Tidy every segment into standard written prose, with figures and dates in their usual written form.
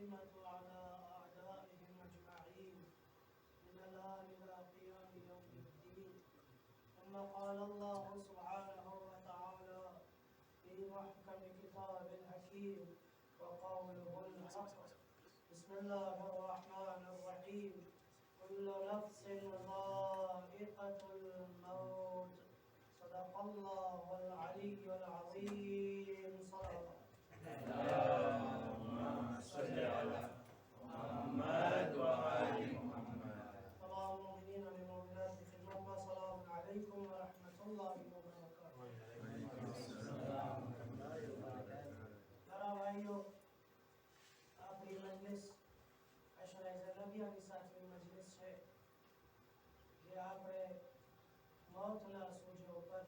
الدائمة على أعدائهم أجمعين من الآن إلى قيام يوم الدين. ثم قال الله سبحانه وتعالى في محكم كتاب الحكيم وقوله الحق. بسم الله الرحمن الرحيم. كل نفس ذائقة الموت. صدق الله العلي العظيم. صلوات. اللهم صل على محمد وآل محمد. تمام المؤمنين والمؤمنات في خدمة. السلام عليكم ورحمة الله وبركاته. मेरा भाइयों, આપણી મજલિસ અશરાએ નબીની સાથેની મજલિસ છે, જે આપણે મૌતના સૂજો ઉપર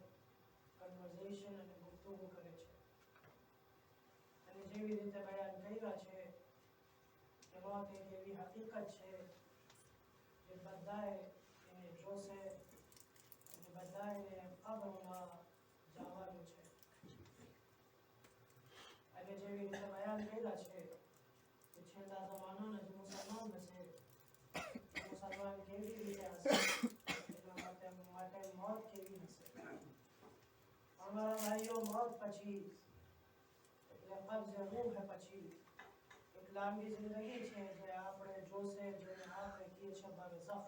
કન્વર્ઝેશન અને ગુફ્તગુ કરે છે. અને જેવી રીતે બયાન કર્યા છે કે મોત એક એવી હકીકત છે જે બધાએ એને જોશે અને બધાએ કબરમાં જવાનું છે. અને જેવી રીતે બયાન કર્યા છે કે છેલ્લા જમાનાના જે મુસલમાન હશે, મુસલમાન કેવી રીતે હશે, એના માટે મોત કેવી હશે. અમારા ભાઈઓ, મોત પછી એટલે કબ્જ રૂહ પછી એક લાંબી જિંદગી છે જે આપણે જોશે, જેને આપણે કહીએ છીએ બરઝખ.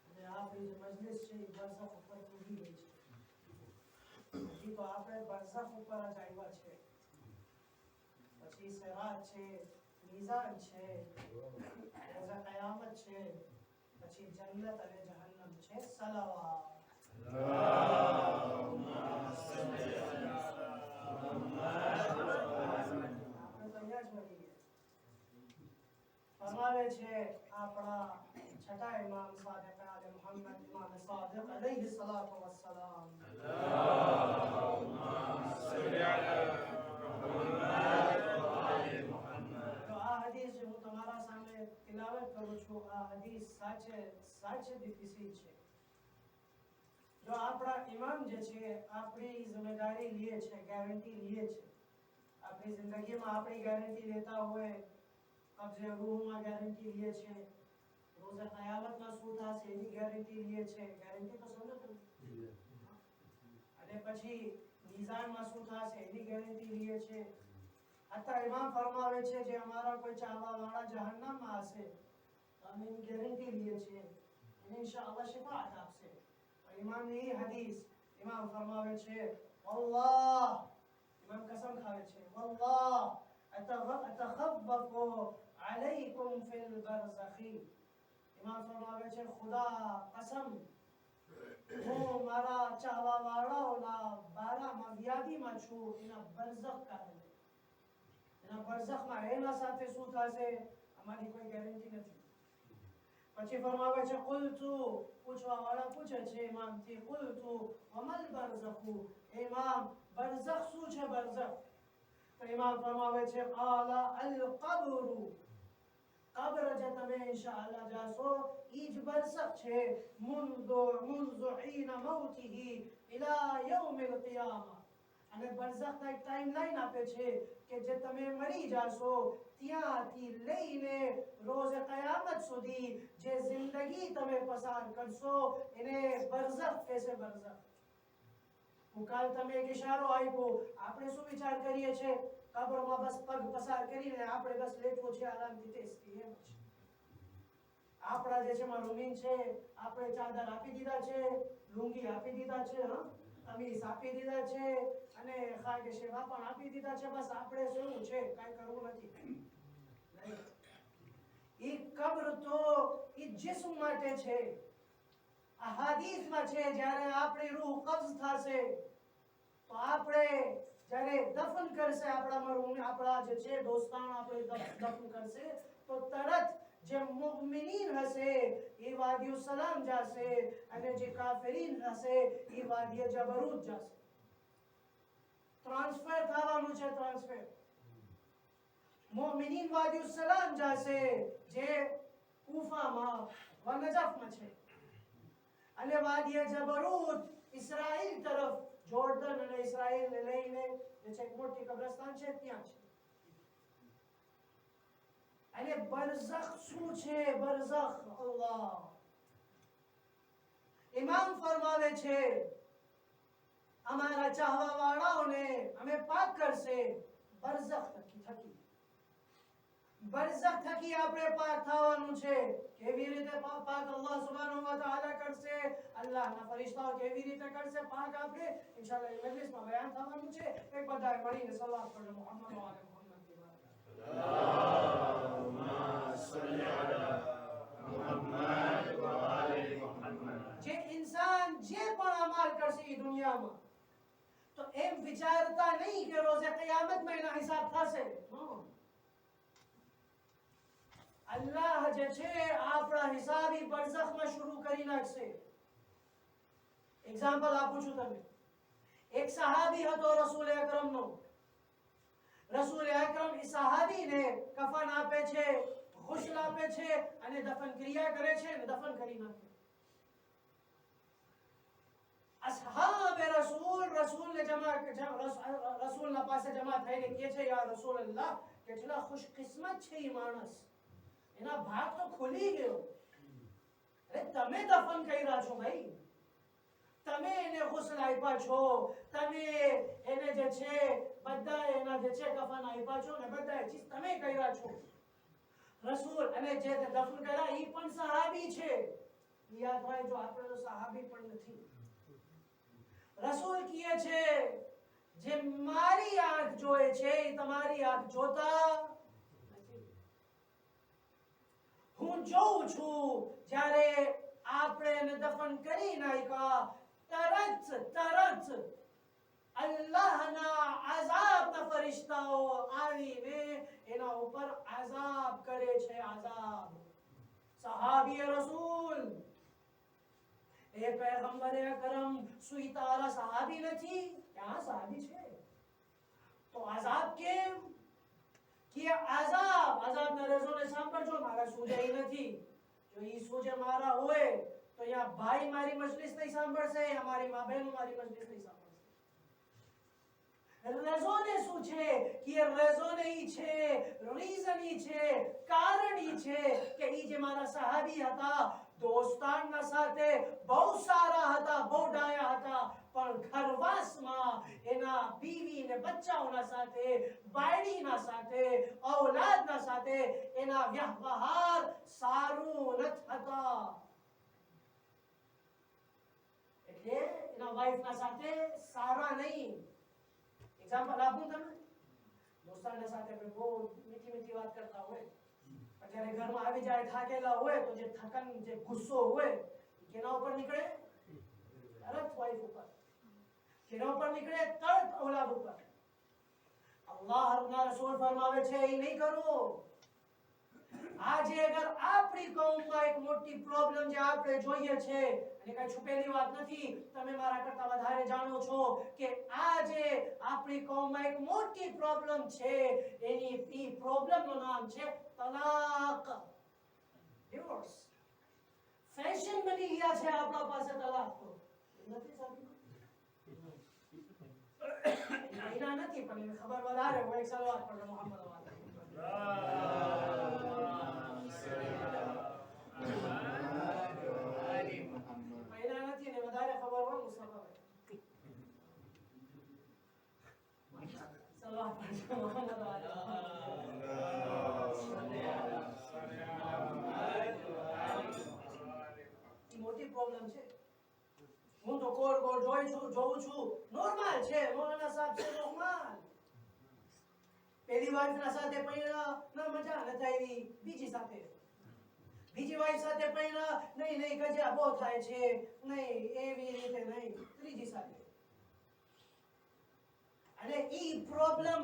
અને આપણી જે મજલિસ છે એ બરઝખ ઉપર ઉભી ગઈ છે. હજી તો આપણે બરઝખ ઉપર જ આવ્યા છે. પછી સિરાત છે, મિઝાન છે, રોઝે કયામત છે, પછી જન્નત અને જહન્નમ છે. સલાવત. اللهم صل على محمد وآل આપણે તો અહીંયા જ મળીએ. ફરમાવે છે આપણા છઠ્ઠા ઇમામ સાદિક આલે મુહમ્મદ ઇમામ સાદિક અલૈહિ સલાતુ વસ્સલામ. اللهم صل على محمد وآل محمد. તો આ હદીસ જે હું તમારા સામે તિલાવત કરું છું, આ હદીસ સાચે દીકરી છે. જો આપણા ઇમામ જે છે આપણી જિમ્મેદારી લે છે, ગેરંટી લે છે. આપણી જિંદગીમાં આપણી ગેરંટી લેતા હોય, કબ્જે રૂહમાં ગેરંટી લે છે, રોઝે કયામતમાં શું થશે એની ગેરંટી લે છે. ગેરંટી તો સમજો તમે. અને પછી મિઝાનમાં શું થશે એની ગેરંટી લે છે. અત્યારે ઇમામ ફરમાવે છે જે અમારા કોઈ ચાહવાવાળા જહન્નમમાં હશે તો અમે એની ગેરંટી લઈએ છીએ, અને ઇન્શાઅલ્લાહ શફાઅત આપશે. ઇમામની હદીસ ઇમામ ફરમાવે છે વલ્લાહ, ઇમામ કસમ ખાવે છે, વલ્લાહ અતખફફુ અલૈકુમ ફિલ બરઝખી. ઇમામ ફરમાવે છે ખુદા કસમ, હું મારા ચાહવાવાળાઓના બારામાં યાદીમાં છું એના બરઝખ કારણે. એના બરઝખમાં એના સાથે શું થશે અમારી કોઈ ગેરંટી નથી. પછી ફરમાવે છે કુલતુ, પૂછવા વાળા પૂછે છે ઇમામથી, કુલતુ વમલ બરઝખુ, ઇમામ બરઝખ શું છે બરઝખ? તો ઇમામ ફરમાવે છે કાલા અલ કબ્રુ, કબ્ર જે તમે ઇન્શાઅલ્લાહ જાશો ઈ જ બરઝખ છે. મુન્ઝુ હીન મૌતિહી ઇલા યૌમ અલ કિયામah. અને બરઝખના એક ટાઈમ લાઈન આપે છે કે જે તમે મરી જાશો ત્યાંથી લઈને રોઝે કયામત સુધી જે જિંદગી તમે પસાર કરશો એને બરઝખ કહેશે. બરઝખ. હું કાલ તમે એક ઇશારો આપ્યો, આપણે શું વિચાર કરીએ છીએ કબ્રમાં બસ પગ પસાર કરીને આપણે બસ લેટવું છે આરામથી તેસ્તી. એમ છે આપણા જે છે રૂમીન છે, આપણે ચાદર આપી દીધા છે, લુંગી આપી દીધા છે, કમીઝ આપી દીધા છે, અને ખાકે શેવા પણ આપી દીધા છે. બસ આપણે શું છે કાંઈ કરવું નથી. ઈ કબ્ર તો ઈ જિસ્મ માટે છે. આ હદીસમાં છે જ્યારે આપણી રૂહ કબ્ઝ થશે તો આપણે જ્યારે દફન કરશે આપણા મરહૂમ, આપણા જે છે દોસ્તાન આપણે દફન કરશે તો તરત જે મુમિનીન હશે એ વાદીઓ સલામ જશે, અને જે કાફિરીન હશે એ વાદીએ જબરૂત જશે. ટ્રાન્સફર થવાનું છે. ટ્રાન્સફર મુમિનીન વાદીઓ સલામ જશે જે કૂફામાં વ નજફમાં છે, અને વાદીએ જબરૂત ઇસ્રાઈલ તરફ, જોર્ડન અને ઇસ્રાઈલ લઈને જે છે એક મોટી કબ્રસ્તાન છે ત્યાં છે. અને બરઝખ શું છે? બરઝખ, અલ્લાહ ઇમામ ફરમાવે છે અમારા ચાહવા વાળાઓને અમે પાક કરશે બરઝખ થકી. બરઝખ થકી આપણે પાક થવાનું છે. કેવી રીતે પાક અલ્લાહ સુબ્હાનહુ વ તઆલા કરશે? અલ્લાહના ફરિશ્તાઓ કેવી રીતે કરશે પાક? આપણે ઇન્શાઅલ્લાહ એ મજલિસમાં બયાન થવાનું છે. એક બધાએ મળીને સલાત પઢો મુહમ્મદ વ આલે મુહમ્મદ की बात. अल्लाहुम्मा सल्लि अला मुहम्मद व आले मुहम्मद. જે ઇન્સાન જે પણ અમલ કરશે એ દુનિયામાં તો એમ વિચારતા નહીં કે રોઝે કયામતમાં એના હિસાબ થશે. અલ્લાહ જે છે આપણા હિસાબ ઈ બરઝખમાં શરૂ કરી નાખશે. એક્ઝામ્પલ આપું છું તમને. એક સહાબી હતો રસૂલ અકરમનો. રસૂલ અકરમ એ સહાબીને કફન આપે છે, ગુસ્લ આપે છે અને દફન ક્રિયા કરે છે અને દફન કરી નાખે. અસહાબે રસૂલને રસૂલના પાસે જમા થઈને કહે છે યા રસૂલલ્લાહ કેટલા ખુશકિસ્મત છે એ માણસ, એના ભાગ તો ખુલી ગયો. અરે તમે દફન કર્યા છો ભાઈ, તમે એને ગુસ્લ આપ્યા છો, તમે એને જે છે બધા એના જે છે કફન આપ્યા છો ને બધા ચીજ તમે કર્યા છો. રસૂલ અને જે દફન કર્યા એ પણ સહાબી છે. યાદ રાખજો આપણે તો સહાબી પણ નથી. રસૂલ કહે છે જે મારી આંખ જોએ છે એ તમારી આંખ જોતા નથી. હું જોઉં છું જ્યારે આપણે એને દફન કરી નાખ્યા તરત અલ્લાહના આઝાબના ફરિશ્તાઓ આવીને એના ઉપર આઝાબ કરે છે. આઝાબ. સહાબી રસૂલ એ પૈગંબરે અકરમ સુઈ તારા સહાબી નથી? ક્યાં સહાબી છે? તો આઝાબ કેમ? કે આઝાબના રેઝોને સાંભળજો. મારા સૂજે નથી. જો ઈ સૂજે મારા હોય તો યા ભાઈ મારી મજલિસ નહીં સાંભળશે, યા મારી મા બહેનો મારી મજલિસ નહીં સાંભળશે. રેઝોને શું છે? કે રેઝોને ઈ છે, રીઝન ઈ છે, કારણ ઈ છે કે ઈ જે મારા સહાબી હતા દોસ્તારના સાથે બહુ સારા હતા, બહુ ડાયા હતા, પણ ઘરવાસમાં એના બીવી ને બચ્ચાઓના સાથે, બાયડીના સાથે, ઔલાદના સાથે એના વ્યવહાર સારું નથી હતા. એટલે એના વાઈફના સાથે સારા નહીં. એક્ઝામ્પલ આપું તમને. દોસ્તારના સાથે આપણે બહુ મીઠી વાત કરતા હોય, જ્યારે ઘરમાં આવી જાય થાકેલા હોય તો જે થકન જે ગુસ્સો હોય કેના ઉપર નીકળે? તરત વાઈફ ઉપર. કેના ઉપર નીકળે? તરત ઔલાદ ઉપર. અલ્લાહના રસૂલ ફરમાવે છે એ નહીં કરો. આજે અગર આપણી કૌમમાં એક મોટી પ્રોબ્લેમ જે આપણે જોઈએ છે અને કઈ છુપેલી વાત નથી, તમે મારા કરતા વધારે જાણો છો કે આજે આપણી કૌમમાં એક મોટી પ્રોબ્લેમ છે. એની પ્રોબ્લેમનું નામ છે તલાક, ડિવોર્સ. ફેશન બની ગયા છે આપણા પાસે તલાક તો નથી સાહેબ. એના નથી પણ એને ખબર વધારે હોય. સલવાત પર મુહમ્મદ વધારે ખબર હોય મુસલમાન. સલવાત પર મુહમ્મદ મોટી પ્રોબ્લેમ છે. હું તો કોડ જોઉં છું નોર્મલ છે. મૌલાના સાહેબ છે નોર્મલ. પહેલી વાઈફના સાથે પૈણા ના મજા નથી આવી, બીજી સાથે બીજી વાઈફ સાથે પૈણા નહીં ગજા બહુ થાય છે, નહીં એવી રીતે નહીં, ત્રીજી સાથે. અને ઈ પ્રોબ્લેમ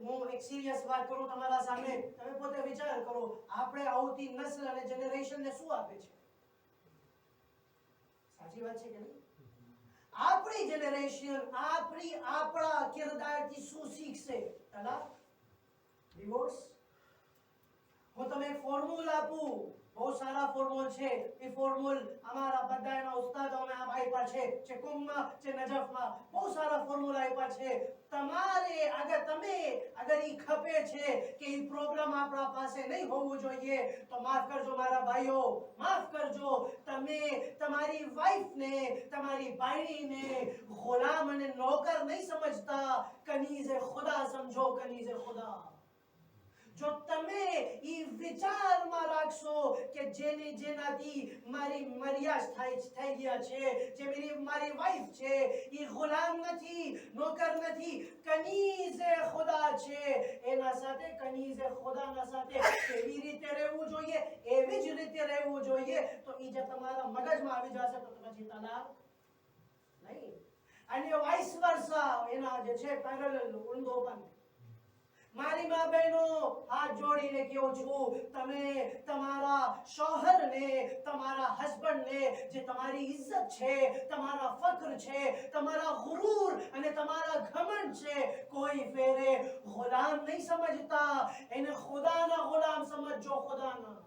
હું એક સિરિયસ વાત કરું તમારા સામે, તમે પોતે વિચાર કરો આપણે આવતી નસ્લ અને જનરેશનને શું આપે છે? સાચી વાત છે કે નહીં? આપણી જનરેશન આપણા કિરદારથી શું શીખશે? તલાક, ડિવોર્સ. હું તમને એક ફોર્મ્યુલા આપું, બહુ સારા ફોર્મ્યુલ છે એ ફોર્મ્યુલ અમારા બધાના ઉસ્તાદો અમે આપ્યા છે જે કુમમાં જે નજફમાં બહુ સારા ફોર્મ્યુલ આપ્યા છે તમારે અગર ઈ ખપે છે કે ઈ પ્રોગ્રામ આપણા પાસે નહીં હોવું જોઈએ તો માફ કરજો મારા ભાઈઓ માફ કરજો તમે તમારી વાઈફને તમારી બાયડીને ગુલામ અને નોકર નહીં સમજતા કનીઝે ખુદા સમજો કનીઝે ખુદા જો તમે ઈ વિચારમાં રાખશો કે જેનાથી મારી મર્યાદ થઈ ગયા છે જે મારી વાઈફ છે ઈ ગુલામ નથી નોકર નથી કનીઝે ખુદા છે એના સાથે કનીઝે ખુદાના સાથે એવી રીતે રહેવું જોઈએ એવી જ રીતે રહેવું જોઈએ તો ઈ જે તમારા મગજમાં આવી જશે તો પછી તલાક નહીં અને વાઇસ વર્સા એના જે છે પેરેલલ ઊંધો પણ મારી મા બહેનો હાથ જોડીને કહું છું તમે તમારા શોહરને તમારા હસબન્ડને જે તમારી ઇજ્જત છે તમારા ફક્ર છે તમારા ગુરૂર અને તમારા ઘમંડ છે કોઈ ફેરે ગુલામ નહીં સમજતા એને ખુદાના ગુલામ સમજો ખુદાના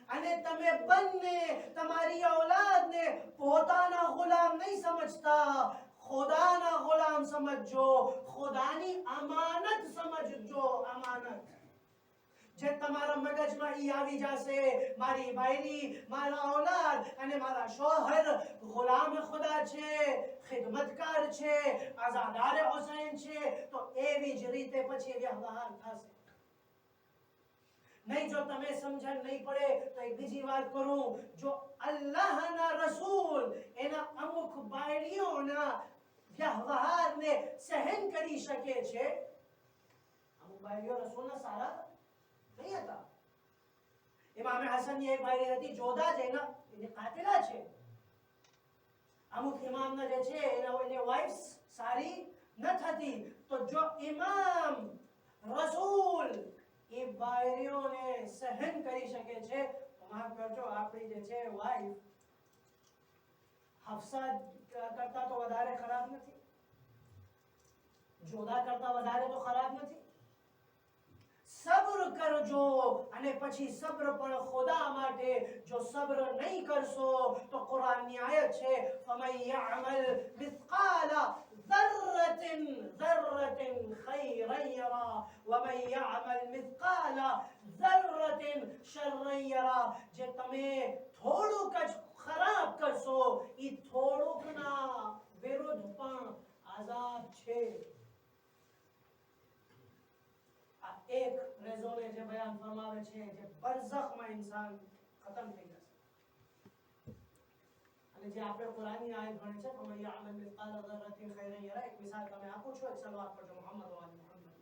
અને તમે બંને તમારી ઔલાદને પોતાના ગુલામ નહીં સમજતા ખુદાના ગુલામ સમજો ખુદાની અમાનત સમજજો અમાનત જે તમારા મગજમાં ઈ આવી જશે મારી બાયડી મારા ઔલાદ અને મારા શોહર ગુલામ ખુદા છે ખિદમતકાર છે આઝાદાર હુસૈન છે તો એવી જ રીતે પછી વ્યવહાર થશે નહીં જો તમે સમજણ નહીં પડે તો એક બીજી વાત કરું જો અલ્લાહના રસૂલ એના અમુક બાયડીઓના વ્યવહારને સહન કરી શકે છે અમુક બાયડીઓ રસૂલના સારા નહીં હતા ઇમામ હસનની એક બાયડી હતી જોધા જ એની કાતિલા છે અમુક ઇમામના જે છે એની વાઇફ સારી ન થતી તો જો ઇમામ રસૂલ એ બાયરીઓને સહન કરી શકે છે તો માફ કરજો આપણી જે છે વાઇફ હફસા કરતા તો વધારે ખરાબ નથી જોધા કરતા વધારે તો ખરાબ નથી સબ્ર કરજો અને પછી સબ્ર પણ ખુદા માટે જો સબ્ર નહીં કરશો તો કુરાનની આયત છે ફમન યઅમલ મિથકાલા ذرة خيرا يرى ومن يعمل مثقال ذرة شرا يرى જે તમે થોડુંક જ ખરાબ કરશો ઈ થોડુંકના વિરુદ્ધ પણ આઝાબ છે આ એક રેઝોને જે બયાન ફરમાવે છે જે બરઝખમાં ઇન્સાન ખતમ થઈ જશે અને જે આપણે કુરાનની આયત ભણી છે ફમન યઅમલ મિથકાલ ذرة خيرا يرى એક મિસાલ તમે આપો છો એક સલવાત પડજો મુહમ્મદ વ આલી મુહમ્મદ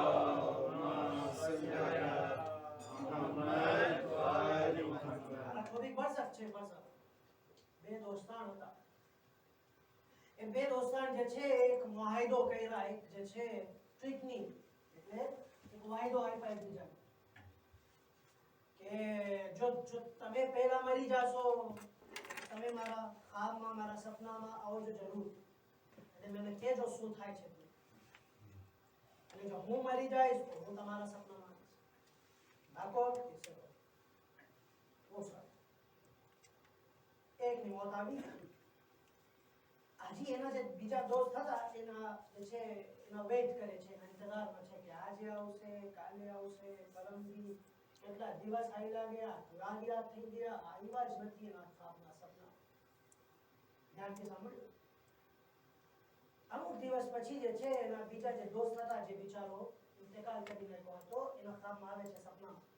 અલ્લાહુમ્મા સલ્લી અલા મુહમ્મદ વ આલી મુહમ્મદ આ થોડી બરઝખ છે બરઝખ બે દોસ્તાન હતા એ બે દોસ્તાન જે છે એક મુઆહિદો કર્યા એક જે છે ટ્રીટની એટલે એક વાયદો આપ્યા એકબીજાને કે જો તમે પહેલા મરી જાશો તમે મારા ખ્વાબમાં મારા સપનામાં આવજો જરૂર અને મને કહેજો શું થાય છે અને જો હું મરી જઈશ તો હું તમારા સપનામાં આવીશ ડાકો એકની મોત આવી હજી એના જે બીજા દોસ્ત હતા એના જે છે એના વેઇટ કરે છે એના ઇંતજારમાં છે કે આજે આવશે કાલે આવશે પરમદી કેટલા દિવસ આયલા ગયા રાત થઈ ગયા આવ્યા જ નથી એના ખ્વાબના સપના ધ્યાનથી સાંભળ્યું અમુક દિવસ પછી જે છે એના બીજા જે દોસ્ત હતા જે બિચારો ઇન્તકાલ કરી નાખ્યો હતો એના ખ્વાબમાં આવે છે સપનામાં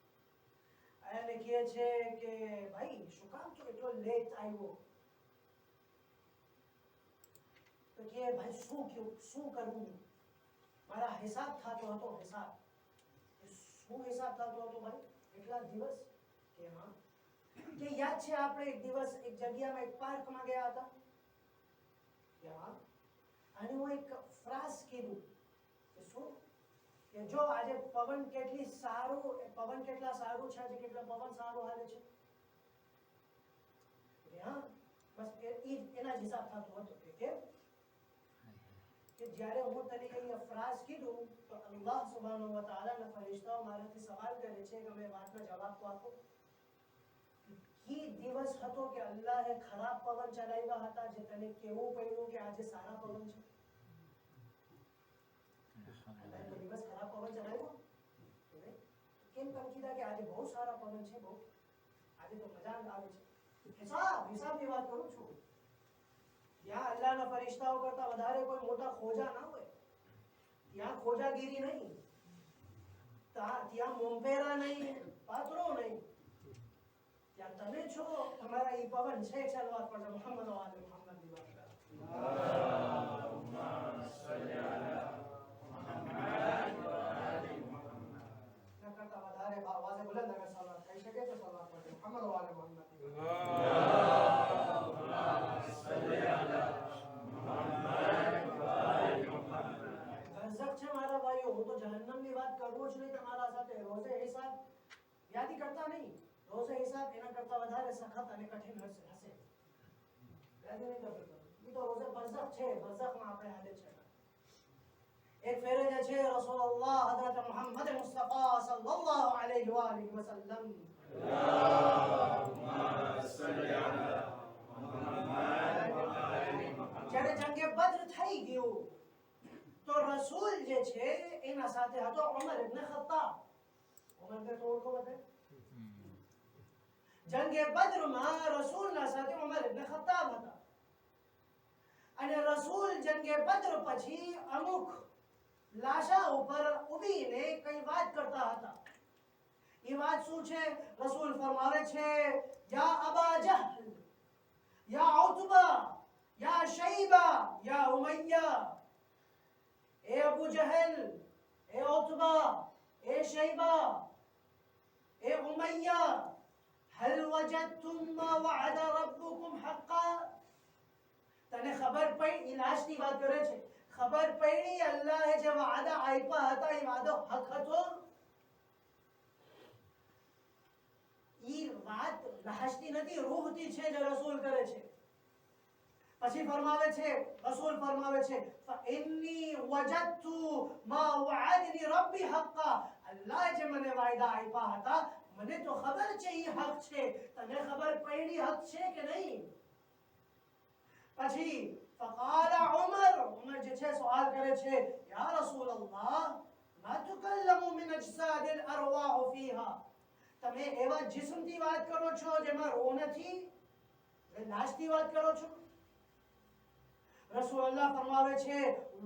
એને કહે છે કે ભાઈ શું કામ તું એટલો લેટ આવ્યો તો કે ભાઈ શું કરવું મારા હિસાબ થતો હતો હિસાબ શું હિસાબ થતો હતો ભાઈ એટલા દિવસ કે હા કે યાદ છે આપણે એક દિવસ એક જગ્યામાં એક પાર્કમાં ગયા હતા કે હા અને હું એક ફ્રાસ કીધું કે શું કે જો આજે પવન કેટલા સારું છે આજે કેટલા પવન સારું હાલે છે કે હા બસ એના જ હિસાબ થતો હતો કે કે જ્યારે હું તને એ અફરાઝ કીધું તો અલ્લાહ સુબ્હાનહુ વ તઆલાના ફરિશ્તાઓ મારાથી સવાલ કરે છે કે મેં વાતનો જવાબ તો આપો. એ દિવસ હતો કે અલ્લાહે ખરાબ પવન ચલાવ્યા હતા જે તને કેવું પડ્યું કે આજે સારા પવન છે. અલ્લાહે તો દિવસ ખરાબ પવન ચલાવ્યો કેમ તમે કીધા કે આજે બહુ સારા પવન છે, બહુ આજે તો મજા આવે છે. હિસાબની વાત કરું છું. ત્યાં અલ્લાહના ફરિશ્તાઓ કરતા વધારે કોઈ મોટા ખોજા ના હોય. ત્યાં ખોજાગીરી નહીં, ત્યાં મોંપેરા નહીં, પાત્રો નહીં. ત્યાં તમે છો, તમારા એ પવન છે. સલવાત પર મુહમ્મદ વ આલે મુહમ્મદ ની વાત કરો. અલ્લાહુમ્મા સલ્લી અલા મુહમ્મદ વ આલે મુહમ્મદ. ના કરતા વધારે આવાજે બુલંદ અગર સલવાત કહી શકે તો સલવાત પર મુહમ્મદ વ આલે મુહમ્મદ. અલ્લાહુમ્મા સલ્લી અલા મુહમ્મદ વ આલે મુહમ્મદ. ગઝબ છે મારા ભાઈઓ. હું તો જહન્નમની વાત કરું જ નહીં તમારા સાથે. રોઝે હિસાબ યાદી કરતા નહીં. રોઝે હિસાબ એના કરતા વધારે સખત અને કઠિન હશે. યાદી નહીં કરતો. એ તો રોઝે બરઝખ છે. બરઝખમાં આપણે હાલે છે. એક ફેરે જે છે રસૂલુલ્લાહ હઝરત મુહમ્મદ મુસ્તફા સલ્લલ્લાહુ અલૈહિ વ આલિહિ વસલ્લમ. અલ્લાહુમ્મા સલ્લી અલા મુહમ્મદ વ આલિ મુહમ્મદ. જ્યારે જંગે બદ્ર થઈ ગયું તો રસૂલ જે છે એના સાથે હતો ઉમર ઇબ્ન ખત્તાબ. ઉમરને તો ઓળખો બધા. જંગે બદ્રમાં રસૂલના સાથે ઉમર ઇબ્ન ખત્તાબ હતા. અને રસૂલ જંગે બદ્ર પછી અમુક લાશા ઉપર ઊભીને કઈ વાત કરતા હતા. એ વાત શું છે? રસૂલ ફરમાવે છે, યા અબા જહલ, યા ઉતબા, યા શૈબા, યા ઉમૈયા. ए अबू जहल, ए उतबा, ए शैबा, ए उमैया, हल वजदतुम मा वअदा रब्बुकुम हक्का. તને ખબર પડી? ઇલાજની વાત કરે છે. ખબર પડી અલ્લાહે જે વાદા આપ્યા હતા એ વાદો હક હતો? ઈ વાત લાશની નથી, રૂહથી છે જે રસૂલ કરે છે. પછી ફરમાવે છે, રસૂલ ફરમાવે છે, ફઇન્ની વજદતુ મા વઅદની રબ્બી હક્કા. અલ્લાહ જે મને વાયદા આપ્યા હતા મને તો ખબર છે ઈ હક છે. તને ખબર પડી હક છે કે નહીં? પછી ફકાલ ઉમર જે છે સવાલ કરે છે, યા રસૂલલ્લાહ મા તુકલ્લમુ મિન અજસાદ અરવાહ ફીહા. તમે એવા જિસ્મથી વાત કરો છો જેમાં રૂહ નથી? લાશની વાત કરો છો? રસૂલુલ્લાહ ફરમાવે છે,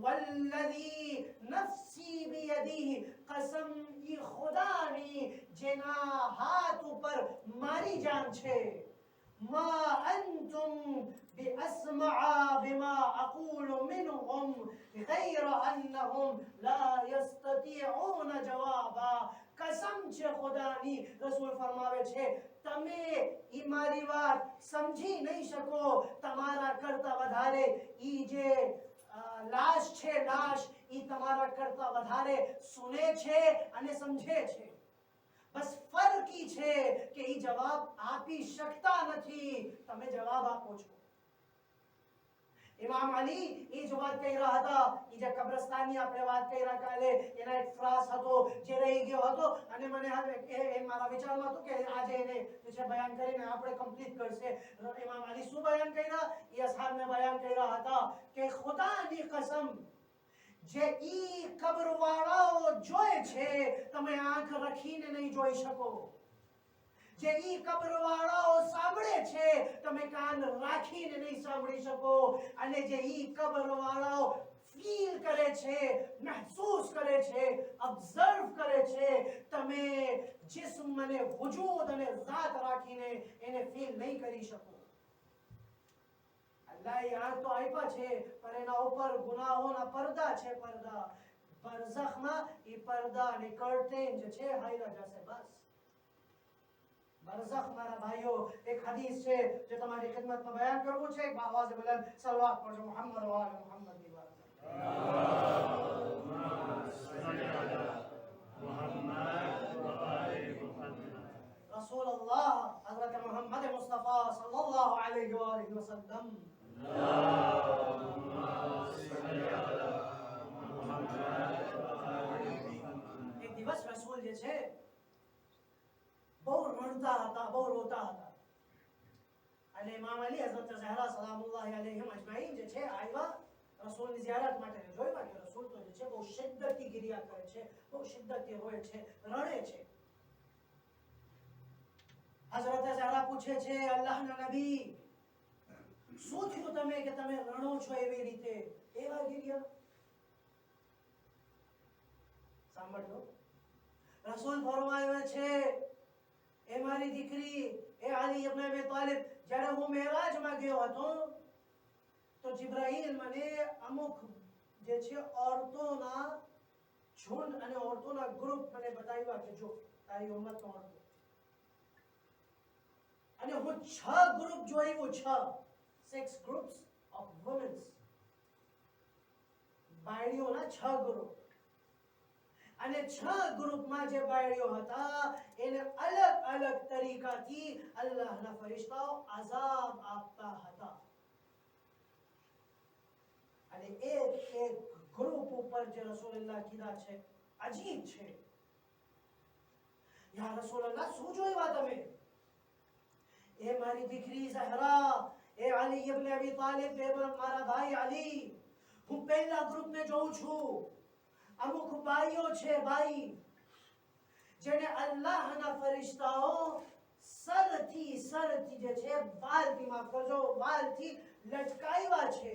વલ્લઝી નફસી બિયદિહી. કસમ ઈ ખુદાની જેના હાથ ઉપર મારી જાન છે. મા અંતુમ બિઅસ્મઅ બિમા અકૂલુ મિનહુમ ગૈર અન્નહુમ લા યસ્તતીઉન જવાબા. કસમ છે ખુદાની, રસૂલ ફરમાવે છે, તમે ઈ મારી વાત સમજી નહીં શકો. તમારા કરતા વધારે ઈ જે લાશ છે, લાશ ઈ તમારા કરતા વધારે સુને છે અને સમજે છે. બસ ફરક ઈ છે કે ઈ જવાબ આપી શકતા નથી. તમે જવાબ આપો છો. ઇમામ અલી એ જ વાત કહી રહ્યા હતા. એ જે કબ્રસ્તાનની આપણે વાત કરી રહ્યા કાલે, એના એક ફ્રાસ હતો જે રહી ગયો હતો અને મને એ મારા વિચારમાં હતું કે આજે એને જે બયાન કરીને આપણે કમ્પ્લીટ કરશે. ઇમામ અલી શું બયાન કર્યા? એ અસહાબને બયાન કરી રહ્યા હતા કે ખુદાની કસમ, જે ઈ કબ્રવાળાઓ જોય છે તમે આંખ રાખીને નહીં જોઈ શકો. જે ઈ કબ્રવાળાઓ સાંભળે છે તમે કાન રાખીને નહીં સાંભળી શકો. અને જે ઈ કબ્રવાળાઓ ફીલ કરે છે, મહેસૂસ કરે છે, ઓબ્ઝર્વ કરે છે, તમે જિસ્મ અને વજૂદ અને ઝાત રાખીને એને ફીલ નહીં કરી શકો. અલ્લાહે આંખ તો આપ્યા છે પણ એના ઉપર ગુનાહોના પડદા છે. પડદા બરઝખમાં એ પડદા અને કર્ટેન જે છે હાઈલા જશે. બસ બરઝખ મારા ભાઈઓ એક હદીસ છે જે તમારી ખિદમતમાં બયાન કરવું છે. આવાજ બુલંદ સલવાત પડજો મુહમ્મદ વ આલે મુહમ્મદ ની વાત. અલ્લાહુમ્મા સલ્લી અલા મુહમ્મદ વ આલે મુહમ્મદ. રસૂલુલ્લાહ હઝરત મુહમ્મદ મુસ્તફા સલ્લલ્લાહુ અલૈहि વ આલિहि વસલ્લમ. અલ્લાહુમ્મા સલ્લી અલા છે બહુ રડતા હતા, બહુ રોતા હતા. અને ઇમામ અલી હઝરત ઝહરા સલામુલ્લાહ અલૈહિમ અજમાઈન જે છે આવ્યા રસૂલની ઝિયારત માટે. જોયું કે રસૂલ તો જે છે બહુ શિદ્દતથી ગિરિયા કરે છે, બહુ શિદ્દતથી રોય છે, રડે છે. હઝરત ઝહરા પૂછે છે, અલ્લાહના નબી શું થયું તમે કે તમે રડો છો એવી રીતે, એવા ગિરિયા? સાંભળો, રસૂલ ફરમાવે છે એ મારી દીકરી એ અલી ઇબ્ન અબી તાલિબ, જ્યારે હું મેરાજમાં ગયો હતો તો જિબ્રાઈલ મને અમુક જે છે ઓરતોના ઝુંડ અને ઓરતોના ગ્રુપ મને બતાવ્યા કે જો તારી ઉમ્મતનો ઓરતો. અને હું 6 ગ્રુપ જોયું, 6 groups of women, બાયડીઓના 6 ગ્રુપ. અને 6 ગ્રુપમાં જે બાયડીઓ હતા એને અલગ અલગ તરીકાથી અલ્લાહના ફરિશ્તાઓ આઝાબ આપતા હતા. અને એક એક ગ્રુપ ઉપર જે રસૂલુલ્લાહ કીધા છે અજીબ છે. યા રસૂલુલ્લાહ શું જોયા તમે? એ મારી દીકરી ઝહરા, એ અલી ઇબ્ન અબી તાલિબ, એ મારા ભાઈ અલી, હું પહેલા ગ્રુપને જોઉં છું. અમુક ભાઈઓ છે, ભાઈ જેને અલ્લાહના ફરિશ્તાઓ સરથી જે છે વાલથી, માફ કરજો, વાલથી લટકાવ્યા છે.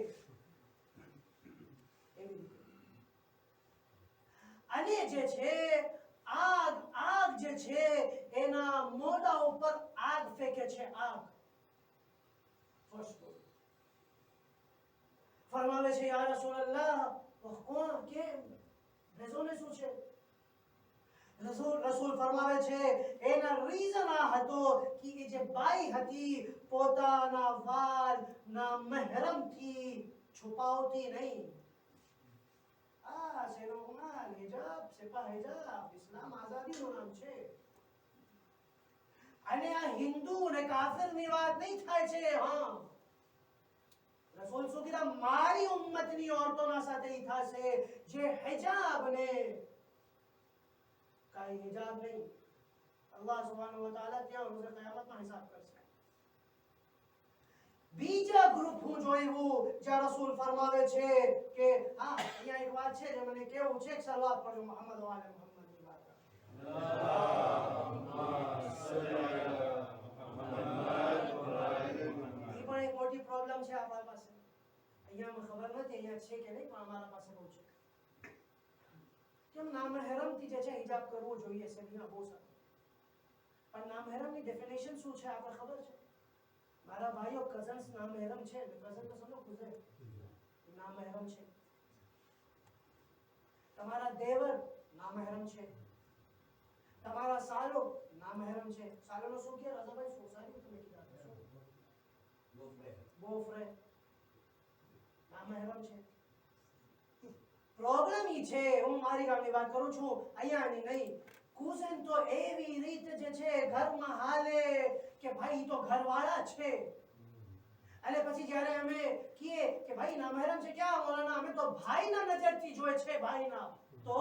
અને જે છે આગ જે છે એના મોઢા ઉપર આગ ફેંકે છે, આગ. ફરમાવે છે યા રસૂલલ્લાહ, કોણ, કેમ, રેઝોને શું છે? રસૂલ ફરમાવે છે એના રીઝન આ હતો કે એ જે બાઈ હતી પોતાના વાલ ના મહેરમથી છુપાવતી નહીં. શેરોમાલ, હિજાબ, સિપા હિજાબ, ઇસ્લામ આઝાદીનું નામ છે. અને આ હિન્દુ અને કાફિરની વાત નહીં થાય છે. હા, રસૂલ શું કીધા? મારી ઉમ્મતની ઓરતોના સાથે ઈ થશે જે હિજાબ ને કાઈ હિજાબ નહીં. અલ્લાહ સુબ્હાનહુ વ તઆલા ત્યાં રોઝે કયામતમાં હિસાબ કરશે. બીજા ગ્રુપ હું જોયું જ્યાં રસૂલ ફરમાવે છે કે હા, અહીંયા એક વાત છે જે મને કેવું છે, સલવાત પડજો મુહમ્મદ વાલે મુહમ્મદની વાત. ઈ પણ એક મોટી પ્રોબ્લેમ છે આપણા પાસે. અહીંયા મને ખબર નથી અહીંયા છે કે નહીં, પણ અમારા પાસે બહુ છે. કેમ નામહેરમથી જે છે હિજાબ કરવું જોઈએ છે, અહીંયા બહુ સારું. પણ નામહેરમની ડેફિનેશન શું છે આપણે ખબર છે? મારા ભાઈઓ કઝન્સ નામહેરમ છે, કઝન તો સમજો ગુજરે, નામહેરમ છે. તમારા દેવર નામહેરમ છે, તમારા સાલો નામહેરમ છે. સાલોનો શું કે રાજાભાઈ? સોસાયટી તમે કીધા બોફરે નામહેરમ છે. પ્રોબ્લેમ ઈ છે, હું મારી ગામની વાત કરું છું, અહીંયાની નહીં. કુઝન તો એવી રીતે જે છે ઘરમાં હાલે કે ભાઈ ઈ તો ઘરવાળા છે. અને પછી જ્યારે અમે કહીએ કે ભાઈ નામહેરમ છે, ક્યાં મોલાના, અમે તો ભાઈના નજરથી જોઈએ છે, ભાઈના. તો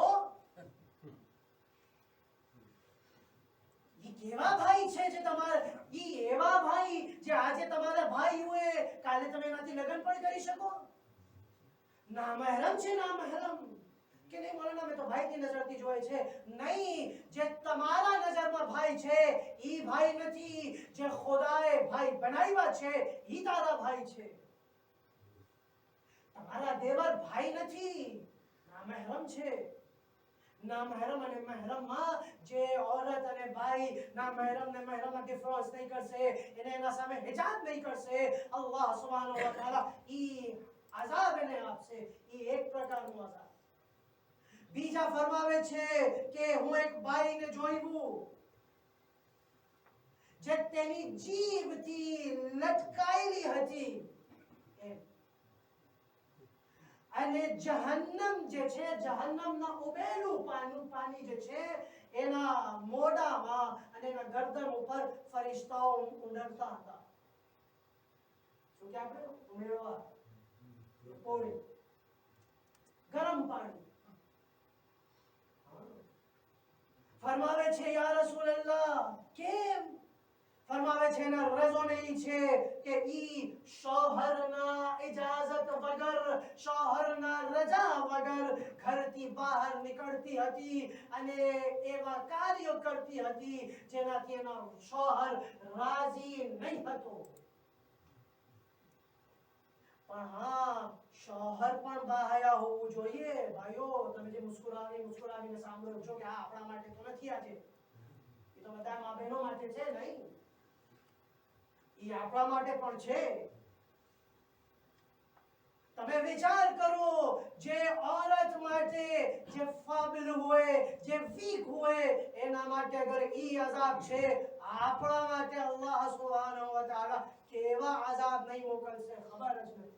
ઈ કેવા ભાઈ છે જે તમારે, ઈ એવા ભાઈ જે આજે તમારા ભાઈ હોય કાલે તમે એનાથી લગ્ન પણ કરી શકો? નામહેરમ છે, નામહેરમ કે નહીં મોલાના, અમે તો ભાઈની નજરથી જોઈએ છે. નહીં, જે તમારા નજરમાં ભાઈ છે ઈ ભાઈ નથી, જે ખુદાએ ભાઈ બનાવ્યા છે ઈ તારા ભાઈ છે. તમારા દેવર ભાઈ નથી, નામહેરમ છે. નામહેરમ અને મહેરમમાં જે औरत અને ભાઈ નામહેરમ ને મહેરમમાં ડિફરન્સ નહીં કરશે, એને એના સામે હિજાબ નહીં કરશે, અલ્લાહ સુબ્હાનહુ વ તઆલા ઈ આઝાબ એને આપશે. ઈ એક પ્રકારનું આઝાબ. બીજા ફરમાવે છે કે હું એક બાઈને જોયું જે તેની જીભથી લટકાયેલી હતી, અને જહન્નમ જે છે, જહન્નમના ઉબેલું પાણી જે છે એના મોઢામાં અને એના ગરદન ઉપર ફરિશ્તાઓ ઉંડરતા હતા. શું કે આપણે ઉમેરવા પોણી ગરમ પાણી. ફરમાવે છે યા રસૂલલ્લાહ કેમ? ફરમાવે છે એના રઝો નહીં છે કે ઈ શોહરના ઇજાઝત વગર, શોહરના રજા વગર ઘરથી બહાર નીકળતી હતી અને એવા કાર્યો કરતી હતી જેનાથી એનો શોહર રાજી નહીં હતો. પણ હા, શોહર પણ બાહયા હોવું જોઈએ. ભાઈઓ, તમે જે મુસ્કુરાવીને સાંભળો છો કે આ આપણા માટે તો નથી આજે, એ તો બધા મા બહેનો માટે છે નહીં, એ આપણા માટે પણ છે. તમે વિચાર કરો, જે औरत માટે જે ફાબિલ હોય, જે વીક હોય, એના માટે અગર ઈ અઝાબ છે, આપણા માટે અલ્લાહ સુબ્હાનહુ વ તઆલા કેવા અઝાબ નહીં મોકલશે ખબર જ નથી.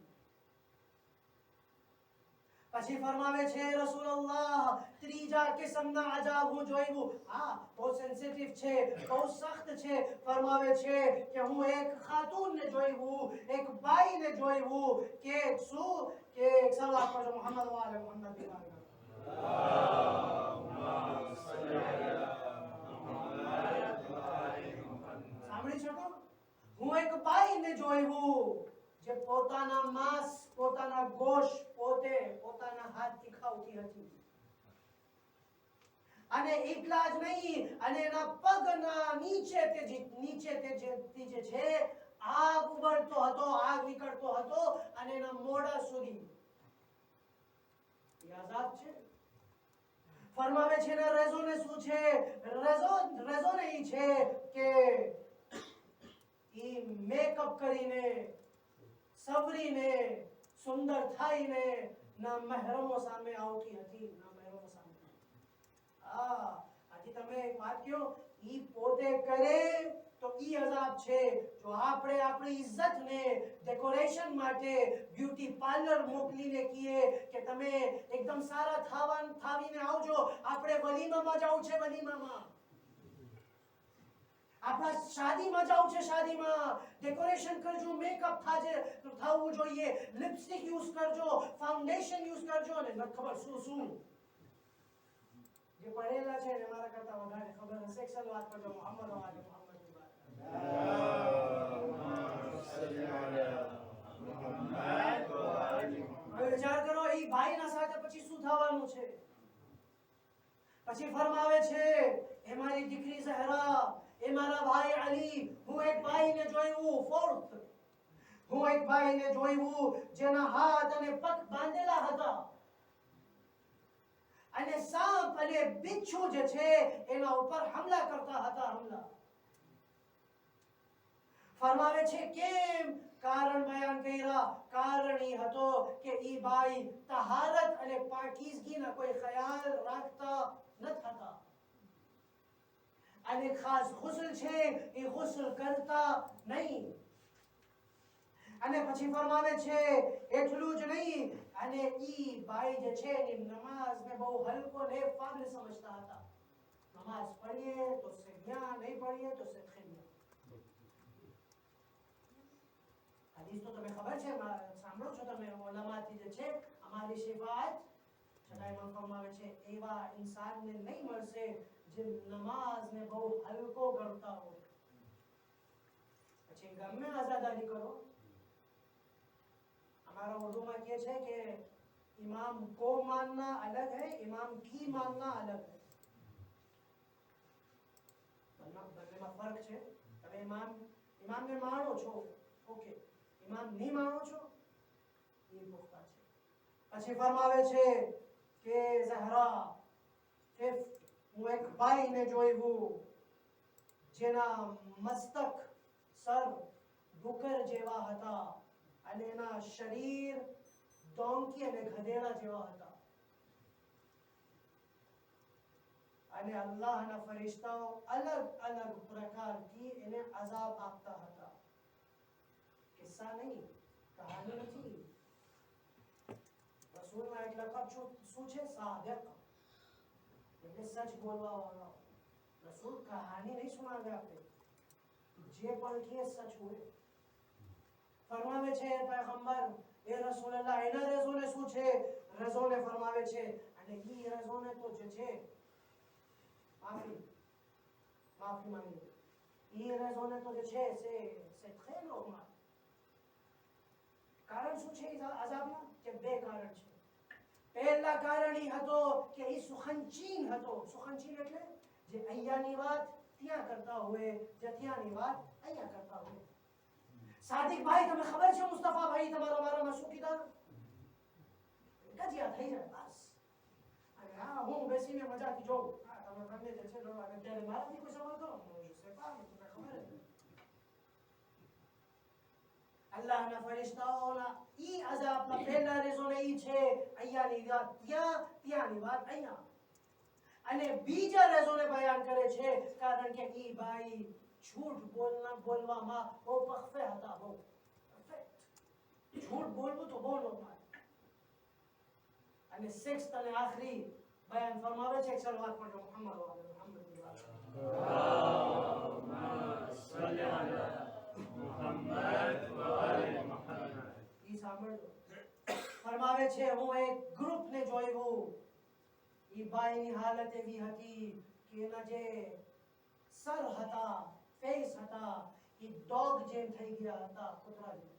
પછી ફરમાવે છે રસૂલુલ્લાહ ત્રીજા કિસ્મના અઝાબ હું જોયું. હા, બહુ સેન્સિટિવ છે, બહુ સખ્ત છે. ફરમાવે છે કે હું એક ખાતુનને જોયું, એક બાઈને જોયું કે શું કે સલાત પર મુહમ્મદ વ આલે મુહમ્મદ સાંભળી શકો? હું એક બાઈને જોયું જે પોતાના માંસ, પોતાના ગોશ પોતાના હાથથી ખાવતી હતી. અને એટલા જ નહીં, અને એના પગના નીચે જે છે આગ ઉબળતો હતો, આગ નીકળતો હતો અને એના મોઢા સુધી. એ અઝાબ છે. ફરમાવે છે ને રઝોને શું છે? રઝોને ઈ છે કે ઈ મેકઅપ કરીને, સવરીને, સુંદર થઈને ના મહેરમો સામે આવતી હતી, ના મહેરમો સામે. આજે તમે એક વાત કહો, ઈ પોતે કરે તો ઈ અઝાબ છે. જો આપણે આપણી ઇજ્જતને ડેકોરેશન માટે બ્યુટી પાર્લર મોકલીને કહીએ કે તમે એકદમ સારા થાવીને આવજો, આપણે વલીમામાં જવું છે, વલીમામાં આપણા શાદીમાં જવું છે, શાદીમાં ડેકોરેશન કરજો, મેકઅપ થવું જોઈએ, લિપસ્ટિક યુઝ કરજો, ફાઉન્ડેશન યુઝ કરજો, ને ન ખબર શું જે પડેલા છે ને મારા કરતા વધારે ખબર હશે. સલાત કરજો મુહમ્મદ વ આલે મુહમ્મદ. હવે વિચાર કરો, એ ભાઈના સાથે પછી શું થવાનું છે? પછી ફરમાવે છે એ મારી દીકરી ઝહરા, એ મારા ભાઈ અલી. હું એક ભાઈને જોયું, હું એક ભાઈને જોયું જેના હાથ અને પગ બાંધેલા હતા અને સાપ અને બિચ્છુ જે છે એના ઉપર હુમલા કરતા હતા. ફરમાવે છે કેમ? કારણ બયાન કર્યા. કારણ એ હતો કે ઈ ભાઈ તહારત અને પાકીઝગીના કોઈ ખ્યાલ રાખતા ન હતા અને ખાસ ગુસ્લ છે એ ગુસ્લ કરતા નહીં. અને પછી ફરમાવે છે એટલું જ નહીં, અને ઈ ભાઈ જે છે એ નમાઝને બહુ હલકો ને ફાદલ સમજતા હતા. નમાઝ પઢીએ તો સહિયા, નહીં પઢીએ તો સહિયા. હદીસ તો તમે ખબર છે, સાંભળો છો તમે ઉલમાથી જે છે અમારી શિફાત. છતાં ઇમામ ફરમાવે છે એવા ઇન્સાનને નહીં મળશે જે નમાઝને બહુ હલકો ગણતા હોય. પછી ગમે આઝાદારી કરો. हमारा उर्दू में ये है कि इमाम को मानना अलग है, इमाम की मानना अलग है. બંનેમાં ફરક છે. તમે ઇમામને માનો છો, ઓકે, ઇમામ નહીં માનો છો, એ પુખ્તા છે. પછી ફરમાવે છે કે ઝહરા, હું એક ભાઈને જોયું જેના મસ્તક, સર ડુકર જેવા હતા અને એના શરીર ડોંકી અને ગધેડા જેવા હતા. અને અલ્લાહના ફરિશ્તાઓ અલગ અલગ પ્રકારથી એને અઝાબ આપતા હતા. કિસ્સા નહીં, કહાની નથી. રસૂલના એક લખત શું છે? સાદિક, એટલે સચ બોલવા વાળો. રસૂલ કહાની નહીં સુનાવે આપણે, જે પણ કહે સચ હોય. ફરમાવે છે પૈગંબર એ રસૂલલ્લાહ એના રઝોને શું છે? રઝોને ફરમાવે છે અને ઈ રઝોને તો જે છે માફી માંગી લો. ઈ રેઝોને તો જે છે c'est très normal. કારણ શું છે અઝાબના? કે બે કારણ છે. પહેલા કારણ ઈ હતો કે ઈ સુખંચીન હતો. સુખંચીન એટલે જે અહીંયાની વાત ત્યાં કરતા હોય, જે ત્યાંની વાત અહીંયા કરતા હોય. સાદિક ભાઈ, તમને ખબર છે મુસ્તફા ભાઈ તમારા બારામાં શું કીધા? ગજિયા થઈ જાય બસ. અને હા, હું બેસીને મજાથી જોઉં. હા, તમે બંને જે છે અત્યારે મારાથી કોઈ સવાલ કરો, હું છે પામ તમને ખબર જ. અલ્લાહના ફરિશ્તાઓના ઈ અઝાબના પહેલા રેઝોને ઈ છે અહીંયાની વાત ત્યાં, ત્યાંની વાત અહીંયા. અને બીજા રેઝોને બયાન કરે છે કારણ કે ઈ ભાઈ झूठ બોલવામાં બહુ પરફેક્ટ હતા. બહુ પરફેક્ટ. झूठ બોલવું તો બહુ નોર્મલ. અને સિક્સ્થ અને આખરી બયાન ફરમાવે છે, સલવાત પડજો મુહમ્મદ વ અલી મુહમ્મદ. અલ્લાહુમ્મા સલ્લી અલા મુહમ્મદ વ અલી મુહમ્મદ. ઈ સાંભળજો. ફરમાવે છે, હું એક ગ્રુપને જોયું. ઈ ભાઈની હાલત એવી હતી કે એના જે સર હતા, ફેસ હતા, ઈ ડોગ જેમ થઈ ગયા હતા, કૂતરા જેમ.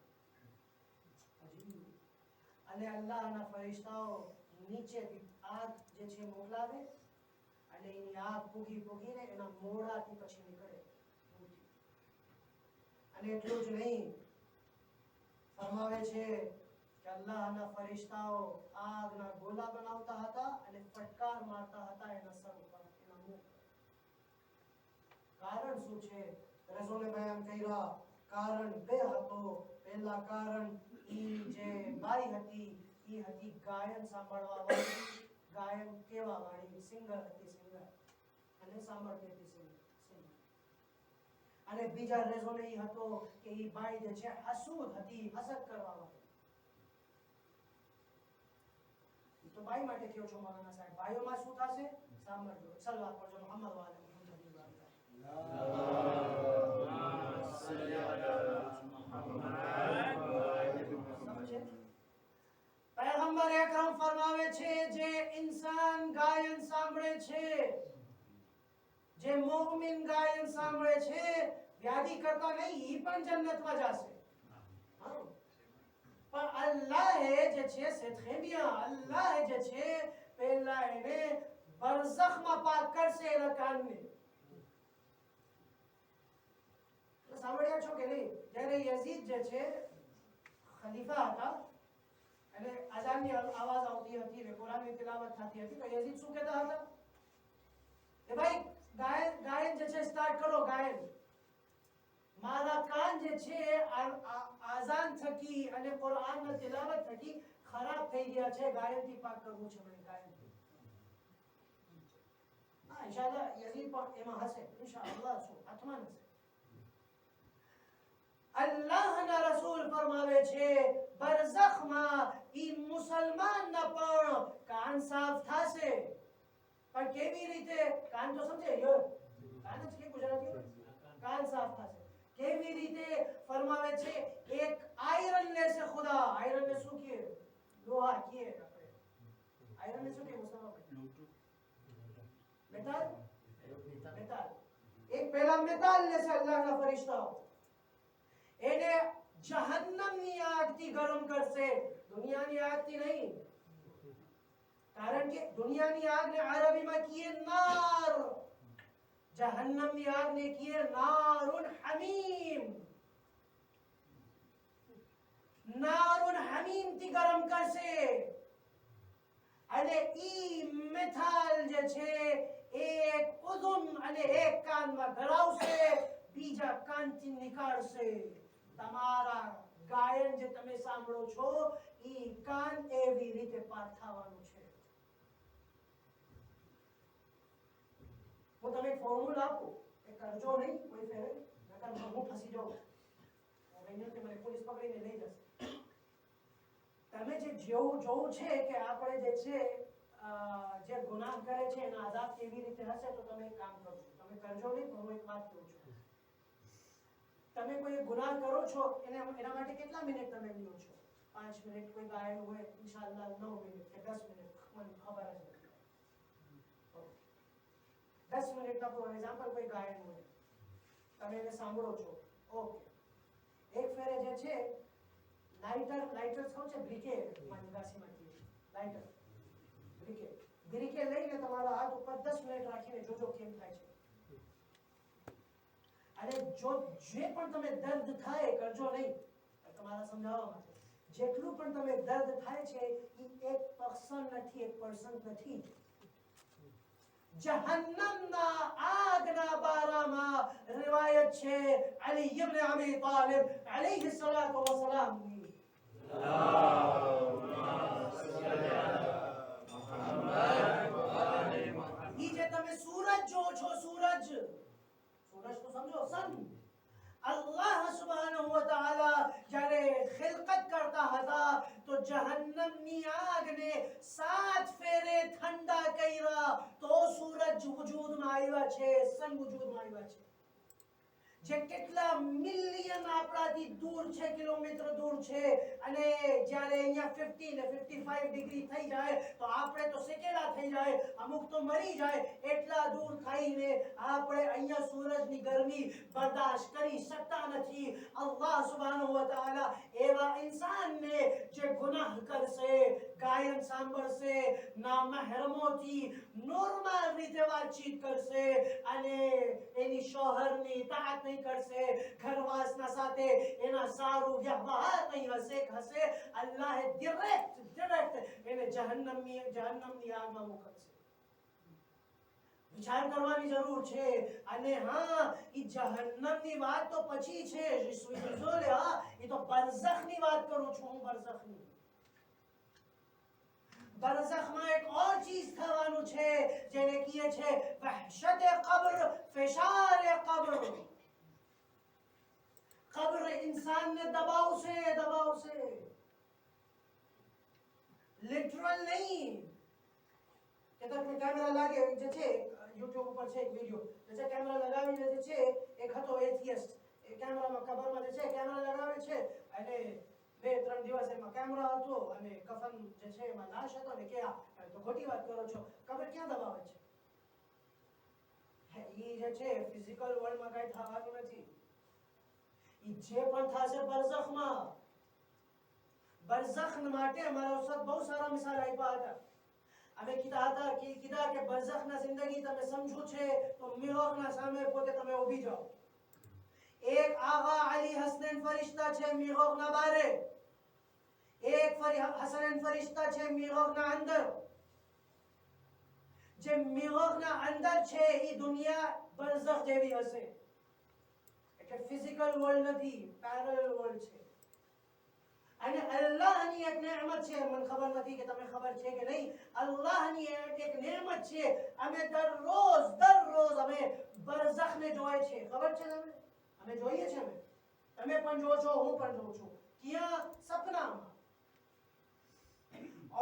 અને અલ્લાહના ફરિશ્તાઓ નીચેથી આગ જે છે મોકલાવે અને એની આગ પૂગીને એના મોઢાથી પછી નીકળે. અને એટલું જ નહીં, ફરમાવે છે કે અલ્લાહના ફરિશ્તાઓ આગના ગોલા બનાવતા હતા અને ફટકાર મારતા હતા એના સર ઉપર, એના મુખ પર. કારણ શું છે? રસૂલે બયાન કર્યા. કારણ બે હતો. પહેલા કારણ ઈ જે બાઈ હતી ઈ હતી ગાયન સાંભળવા વાળી, ગાયન કેવા વાળી, સિંગર હતી, સિંગર. અને સાંભળતી હતી સિંગર. અને બીજા રેઝોને ઈ હતો કે ઈ બાઈ જે છે હસૂદ હતી, હસદ કરવા વાળી. તો બાઈ માટે કયો છો મૌલાના સાહેબ? ભાઈઓમાં શું થશે? સાંભળજો. સલવાત પડજો મુહમ્મદ વ અલી મુહમ્મદ. અલ્લાહુમ્મા સલ્લી અલા મુહમ્મદ વ અલી મુહમ્મદ. પયગંબર અકરમ ફરમાવે છે, જે ઇન્સાન ગાયન સાંભળે છે, જે મુમિન ગાયન સાંભળે છે, વ્યાધિ કરતા નહીં, ઈ પણ જન્નતમાં જશે. પણ અલ્લાહે જે છે સેઠેમિયા, અલ્લાહે જે છે પહેલા એને બરઝખમાં પાક કરશે એના કાનને. સાંભળ્યા છો કે નહીં? જ્યારે યઝીદ જે છે ખલીફા હતા અને અઝાનની આવાજ આવતી હતી અને કુરાનની તિલાવત થતી હતી, તો યઝીદ શું કહેતા હતા? કે ભાઈ ગાયન જે છે સ્ટાર્ટ કરો, ગાયન. મારા કાન જે છે આઝાન થકી અને કુરાનની તિલાવત થકી ખરાબ થઈ ગયા છે, ગાયનથી પાક કરવું છે મને, ગાયનથી. હા, ઇન્શાઅલ્લાહ યઝીદ પણ એમાં હશે, ઇન્શાઅલ્લાહ શું આત્મા હશે. અલ્લાહના રસૂલ ફરમાવે છે, બરઝખમાં ઈ મુસલમાનના પણ કાન સાફ થશે. પણ કેવી રીતે? કાન તો સમજે, કાન જ કે ગુજરાતી કાન સાફ થશે. કેવી રીતે? ફરમાવે છે, એક આયરન લેશે ખુદા. આયરન ને શું કહે? લોહા કહે આપણે. આયરન ને શું કહે મુસ્તફા? મેટલ. મેટલ. એક પેલા મેટલ લેશે અલ્લાહના ફરિશ્તાઓ. એને જહન્નમની આગથી ગરમ કરશે, દુનિયાની આગથી નહીં. કારણ કે દુનિયાની આગને અરબીમાં કહીએ નાર, જહન્નમની આગને કહીએ નારુન હમીમ. નારુન હમીમ થી ગરમ કરશે. અને ઈ મેથાલ જે છે એક ઉઝુન અને એક કાનમાં ભરાવશે, બીજા કાનથી નીકાળશે. તમારા ગાયન જે તમે સાંભળો છો ઈ કાન એવી રીતે પાક થવાનું છે. હું તમને ફોર્મ્યુલા આપું, એ કરજો નહીં કોઈ ફેરે, નકર હું ફસી જાઉં. કે મને પોલીસ પકડીને લઈ જશે. તમે જે જોવું છે કે આપણે જે છે જે ગુનાહ કરે છે એના આઝાદ કેવી રીતે હશે, તો તમે એક કામ કરજો. તમે કરજો નહીં, પણ હું એક વાત કહું છું. તમે કોઈ ગુનાહ કરો છો એના માટે કેટલા મિનિટ તમે લ્યો છો? 5 મિનિટ. કોઈ ગાયન હોય ઇન્શાઅલ્લાહ 9 મિનિટ કે 10 મિનિટ, મને ખબર જ નથી. 10 મિનિટના ફોર એક્ઝામ્પલ કોઈ ગાયન હોય, તમે એને સાંભળો છો, ઓકે, એક ફેરે જે છે લાઇટર શું છે, બ્રિકેટ મનગાસીમાંથી લાઇટર બ્રિકેટ લઈને તમારા હાથ ઉપર 10 મિનિટ રાખીને જોજો કેમ થાય છે. અને જો જે પણ તમે દર્દ થાય કરજો નહીં, તમારા સમજાવવા માટે, જેટલું પણ તમે દર્દ થાય છે એ એક પર્સન નથી. જહન્નમના આગના બારામાં રિવાયત છે અલી ઇબ્ન અબી તાલિબ અલૈહિ સલાતુ વસલામ ની, ઈ જે તમે સૂરજ જો છો, સૂરજ તો સમજો સન, અલ્લાહ સુબ્હાનહુ વ તઆલા જ્યારે ખિલકત કરતા હતા તો જહન્નમની આગને 7 ફેરે ઠંડા કર્યા તો સૂરજ વજૂદમાં આવ્યા છે, સન વજૂદમાં આવ્યા છે. જે કેટલા મિલિયન આપણાથી દૂર છે, કિલોમીટર દૂર છે, અને જ્યારે અહીંયા 50 ને 55 ડિગ્રી થઈ જાય તો આપણે તો સેકેલા થઈ જાય, અમુક તો મરી જાય, એટલા દૂર થઈને આપણે અહીંયા સૂરજની ગરમી બર્દાશ્ત કરી શકતા નથી. અલ્લાહ સુબ્હાનહુ વ તઆલા એવા ઇન્સાનને જે ગુનાહ કરશે, ગાયન સાંભળશે, નામહેરમોથી નોર્મલ રીતે વાતચીત કરશે અને એની શોહરની ઇતાઅત નહીં કરશે, ઘરવાસના સાથે એના સારું વ્યવહાર નહીં હશે, અલ્લાહ ડિરેક્ટ એને જહન્નમની આગમાં મોકલશે. વિચાર કરવાની જરૂર છે. અને હા, ઈ જહન્નમની વાત તો પછી છે, એ તો બરઝખની વાત કરું છું હું, બરઝખમાં એક ઓર ચીજ થવાનું છે જેને કહીએ છે વહશત કબ્ર, ફિશાર કબ્ર. કબ્ર इंसान ने दबावશે, લિટરલ નહીં કે તમે કેમેરા લાગે જે છે, YouTube ઉપર છે એક વિડિયો, જે કેમેરા લગાવીને જે છે, એક હતો એથિયસ્ટ, એ કેમેરામાં કબરમાં જે છે કેમેરા લગાવે છે અને 2-3 દિવસ એમાં કેમેરા હતો અને કફન જે છે એમાં લાશ હતો ને કે આ તો ખોટી વાત કરો છો, કબર ક્યાં દબાવે છે? ઈ જે છે ફિઝિકલ વર્લ્ડમાં કઈ થવાનું નથી. જે પણ થશે બરઝખ માટે અમારા ઉસ્તાદ બહુ સારા મિસાલ આપ્યા હતા. અમે કીધા કે બરઝખના જિંદગી તમે સમજો છે તો મિરોગના સામે પોતે તમે ઊભી જાઓ. એક આગા અલી હસનૈન ફરિશ્તા છે મિરોગના બારે, એક હસનૈન ફરિશ્તા છે મિરોગના અંદર. જે મિરોગના અંદર છે એ દુનિયા બરઝખ જેવી હશે, એટલે ફિઝિકલ વર્લ્ડ નથી, પેરેલલ વર્લ્ડ છે. અને અલ્લાહની એક નેમત છે, મને ખબર નથી કે તમને ખબર છે કે નહીં, અલ્લાહની એક નેમત છે, અમે દરરોજ અમે બરઝખને જોઈએ છે. ખબર છે તમને? અમે જોઈએ છે, તમે પણ જો છો, હું પણ જોઉં છું. ક્યાં? સપનામાં.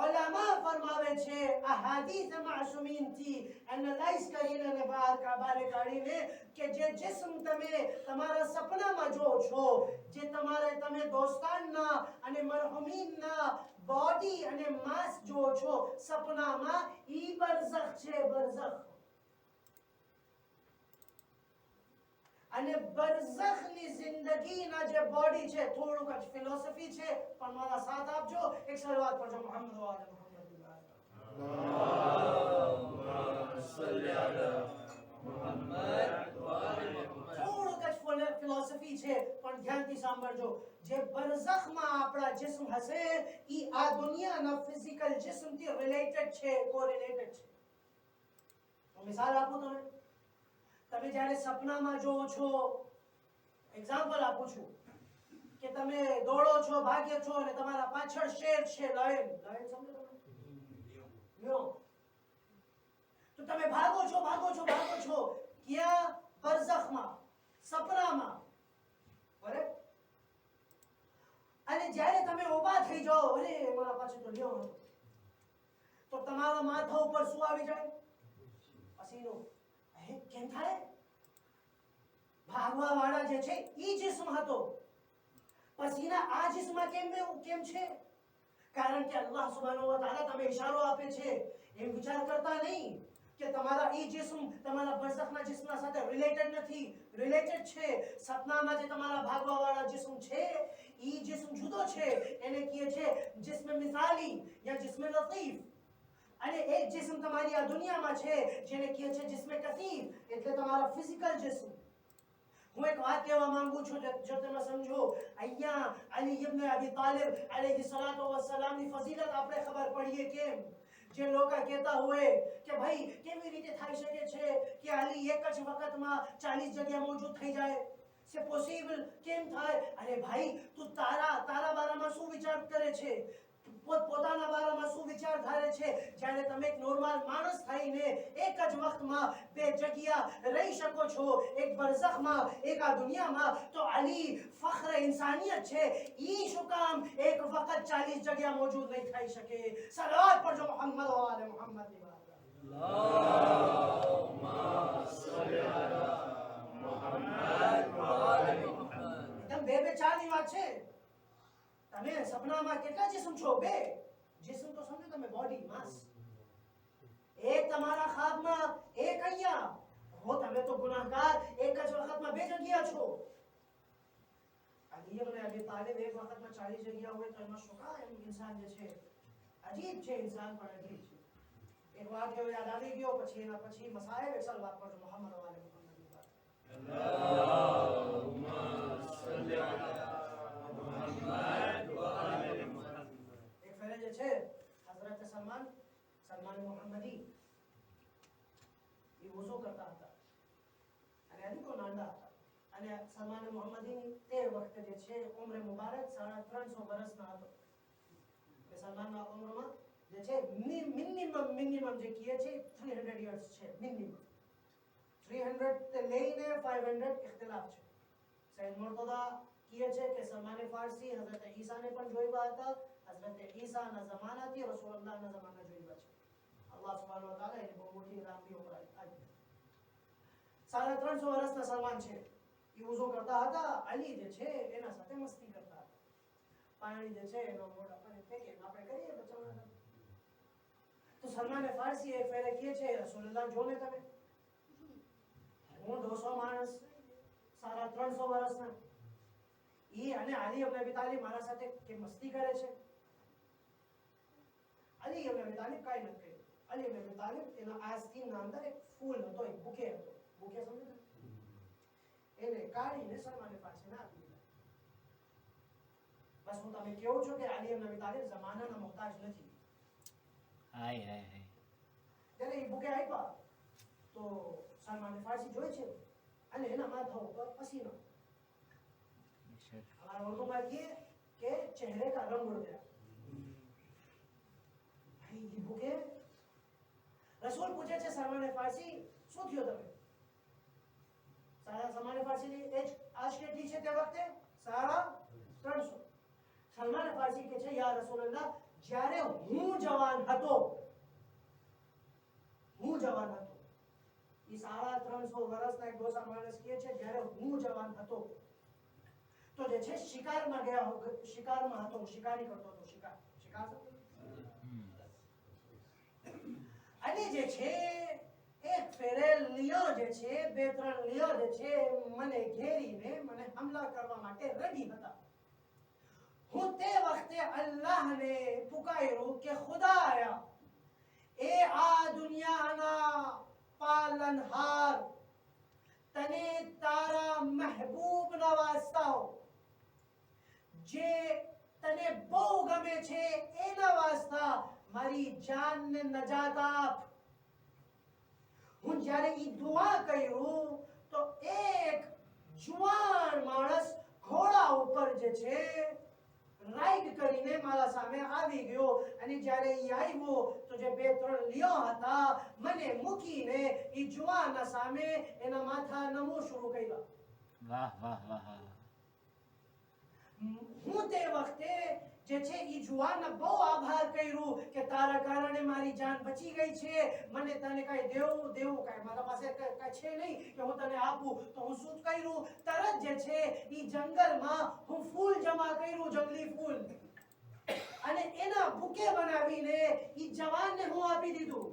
ઉલમા ફરમાવે છે અહાદીસ માસૂમીનથી એનાલાઇઝ કરીને અને બહાર કાઢીને કે જે જિસ્મ તમે તમારા સપનામાં જો છો, જે તમે દોસ્તાનના અને મરહુમીનના બોડી અને માસ જો છો સપનામાં, ઈ બરઝખ છે, બરઝખ. અને બરઝખની જિંદગીના જે બોડી છે, થોડુંક જ ફિલોસોફી છે, પણ મારા સાથ આપજો, એક સલવાત પડજો મુહમ્મદ વ આલે મુહમ્મદ. અલ્લાહુમ્મા સલ્લી અલા મુહમ્મદ વ આલે મુહમ્મદ. થોડુંક જ ફિલોસોફી છે, પણ ધ્યાનથી સાંભળજો. જે બરઝખમાં આપણા જિસ્મ હશે, ઈ આ દુનિયાના ફિઝિકલ જિસ્મથી રિલેટેડ છે, કોરિલેટેડ છે. હું મિસાલ આપું તમે જ્યારે સપનામાં જોવો છો, એક્ઝામ્પલ આપું છું કે તમે દોડો છો, ભાગ્ય છો અને તમારા પાછળ શેર છે, લાયન સમજો તમે, લ્યો, તો તમે ભાગો છો ક્યાં? બરઝખમાં, સપનામાં, બરાબર? અને જ્યારે તમે ઊભા થઈ જાઓ, અરે મારા પાછળ તો લ્યો હતો, તો તમારા માથા ઉપર શું આવી જાય? પસીનો. કેમ થાય? ભાગવા વાળા જે છે ઈ જિસ્મ હતો, પસીના આ જિસ્મમાં કેમ છે? કારણ કે અલ્લાહ સુબ્હાનહુ વ તઆલા તમે ઇશારો આપે છે, એમ વિચાર કરતા નહીં. કે તમારા એ જિસ્મ તમારા બરઝખના જિસ્મના સાથે રિલેટેડ નથી, રિલેટેડ છે. સપનામાં જે તમારા ભાગવા વાળા જિસ્મ છે એ જિસ્મ જુદો છે, એને કહે છે જિસ્મ મિસાલી યા જિસ્મ લતીફ. અને એક જિસ્મ તમારી આ દુનિયામાં છે જેને કહે છે જિસ્મ કસીફ, એટલે તમારા ફિઝિકલ જિસ્મ. હું એક વાત કહેવા માંગુ છું જો તમે સમજો. અહીંયા અલી ઇબ્ન અબી તાલિબ અલૈહિ સલાતો વસલામની ફઝીલત આપણે ખબર પડીએ કેમ. જે લોકો કહેતા હોય કે ભાઈ કેવી રીતે થઈ શકે છે કે અલી એક જ વખતમાં 40 જગ્યા મોજૂદ થઈ જાય, સે પોસિબલ કેમ થાય? અરે ભાઈ તું તારા બારામાં શું વિચાર કરે છે, પોતાના બારામાં શું વિચાર ધારે છે? જ્યારે તમે એક નોર્મલ માણસ થઈને એક જ વખતમાં 2 જગ્યા રહી શકો છો, એક બરઝખમાં એક આ દુનિયામાં, તો અલી ફખ્ર ઇન્સાનિયત છે. ઈ શું કામ એક વખત 40 જગ્યા મોજૂદ નહીં થઈ શકે? સલાવત પડજો મોહમ્મદ વ આલે મોહમ્મદ ની વાત. અલ્લાહુમ્મા સલ્લી અલા મુહમ્મદ વ આલે મુહમ્મદ. એકદમ 2-4 ની વાત છે. તમે સપનામાં કેટલા જિસ્મ છો? 2 જિસ્મ તો સમજો તમે, બોડી માસ. એક તમારા ખ્વાબમાં, એક અહીંયા. હો તમે તો ગુનાહગાર, એક જ વખતમાં 2 જગ્યા છો. અલી ઇબ્ન અબી તાલિબ એક વખતમાં 40 જગ્યા હોય તો એમાં શું કામ ઇન્સાન જે છે અજીબ છે, ઇન્સાન પણ અજીબ છે. એક વાક્ય યાદ આવી ગયો, પછી એના પછી મસાઈલ સલવાત પર મુહમ્મદ વ આલે મુહમ્મદ ની વાત. અલ્લાહુમ્મા સલ્લી અલા મુહમ્મદ વ આલે મુહમ્મદ. એક ફેરે જે છે હઝરત સલમાન મુહમ્મદી એ વઝુ કરતા હતા અને અલી તો નાના હતા. અને સલમાન મુહમ્મદી તે વખતે જે છે ઉમ્ર મુબારક 350 વર્ષના હતો. કે સલમાનના ઉંમરમાં જે છે મિનિમમ જે કહે છે 300 યર્સ છે મિનિમમ. 300 તે લઈને 500 ઇખ્તિલાફ છે. સૈયદ મુર્તદા કહે છે કે સલમાન ફારસી હઝરત ઈસાને પણ જોયા હતા, હઝરત ઈસાના જમાનાથી રસૂલુલ્લાહના જમાના જોયા છે. અલ્લાહ સુબ્હાનહુ વ તઆલા એને બહુ મોટી લાંબી ઉંમર આપી. 350 વર્ષના સલમાન છે. એ wuzu કરતા હતા. અલી જે છે એના સાથે મસ્તી કરતા હતા. પાણી જે છે એનો મોઢા પર ફેંકે, આપણે કરીએ બચાવના. તો સલમાન ફારસી એક ફેરે કહે છે રસૂલુલ્લાહ જોને તમે, હું 200 માણસ 350 વર્ષના, ઈ અને અલી ઇબ્ન અબી તાલિબ મારા સાથે કે મસ્તી કરે છે. અલી ઇબ્ન અબી તાલિબ કાઈ ન કહે. અલી ઇબ્ન અબી તાલિબ એના આસ્તીનના અંદર એક ફૂલ હતો, એક બુકે હતો. બુકે સમજો ને, એને કાઢીને સલમાન ફારસીને આપી દીધા. બસ હું તમને કહું છું કે અલી ઇબ્ન અબી તાલિબ જમાનાના મોહતાજ નથી. હાય. જ્યારે એ બુકે આપ્યા તો સલમાન ફારસી જોઈ છે અને એના માથા ઉપર પસીનો. हमारा उर्दू में ये कि चेहरे का रंग उड़ गया. भाई ये बुके रसूल पूछे છે સલમાન ફારસી શું થયો તમે? સલમાન ફારસીની એજ આજ કેટલી છે તે વખતે? 350. સલમાન ફારસી કહે છે યા રસૂલલ્લાહ, જ્યારે હું જવાન હતો એ 350 વર્ષના એક ડોસા માણસ કહે છે જ્યારે હું જવાન હતો તો જે છે શિકારમાં ગયા, શિકારમાં હતો, શિકારી કરતો હતો. શિકાર અને જે છે એક ફેરે લિયો જે છે 2-3 લિયો જે છે મને ઘેરીને મને હમલા કરવા માટે રેડી હતા. હું તે વખતે અલ્લાહને પુકાર્યું કે ખુદાયા, એ આ દુનિયાના પાલનહાર, તને તારા મહેબૂબના વાસ્તા જે તને બહુ ગમે છે એના વાસ્તા મારી જાનને નજાત આપ. હું જ્યારે ઈ દુઆ કર્યું તો એક જુવાન માણસ ઘોડા ઉપર જે છે રાઈડ કરીને મારા સામે આવી ગયો અને જ્યારે ઈ આવ્યો તો જે 2-3 લિયો હતા મને મૂકીને ઈ જુવાનના સામે એના માથા નમવું શરૂ કર્યા. વાહ. હું તે વખતે જે છે ઈ જુવાનનો બહુ આભાર કર્યું કે તારા કારણે મારી જાન બચી ગઈ છે. મને તને કઈ દેવું કઈ મારા પાસે કઈ છે નહીં કે હું તને આપું. તો હું શું કર્યું, તરત જે છે ઈ જંગલમાં હું ફૂલ જમા કર્યું, જંગલી ફૂલ, અને એના બુકે બનાવીને ઈ જવાનને હું આપી દીધું.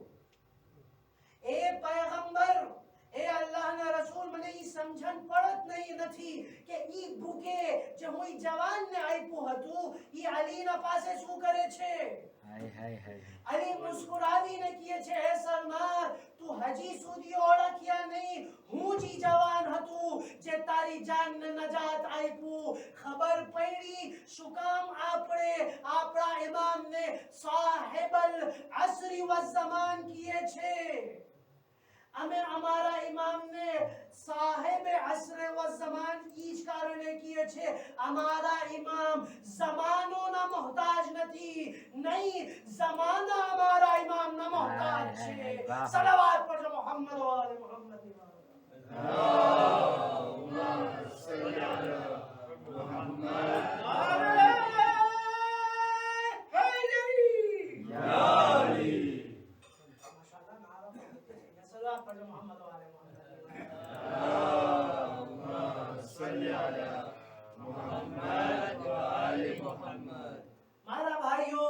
એ પૈગંબર એ અલ્લાહના રસૂલ મને ઈ સમજણ પડત નહીં નથી કે ઈ ભૂકે જે હું ઈ જવાનને આપ્યું હતું ઈ અલીના પાસે શું કરે છે હાય હાય હાય અલી મુસ્કુરાવીને કહે છે હે સરદાર તું હજી સુધી ઓળખ્યા નહીં હું જ ઈ જવાન હતું જે તારી જાનને નજાત આપ્યું ખબર પડી શું કામ આપણે આપણા ઇમામને સાહેબલ અસરી વ ઝમાન કહે છે અમે અમારા ઇમામને સાહેબ અસર વ ઝમાન ઈ જ કારણે કીએ છે અમારા ઇમામ ઝમાનોના મોહતાજ નથી નહીં ઝમાના અમારા ઇમામના મોહતાજ છે સલાવત પર મોહમ્મદ વ આલે મોહમ્મદ અલ્લાહુમ્મા સલ્લી અલા મુહમ્મદ મારા ભાઈઓ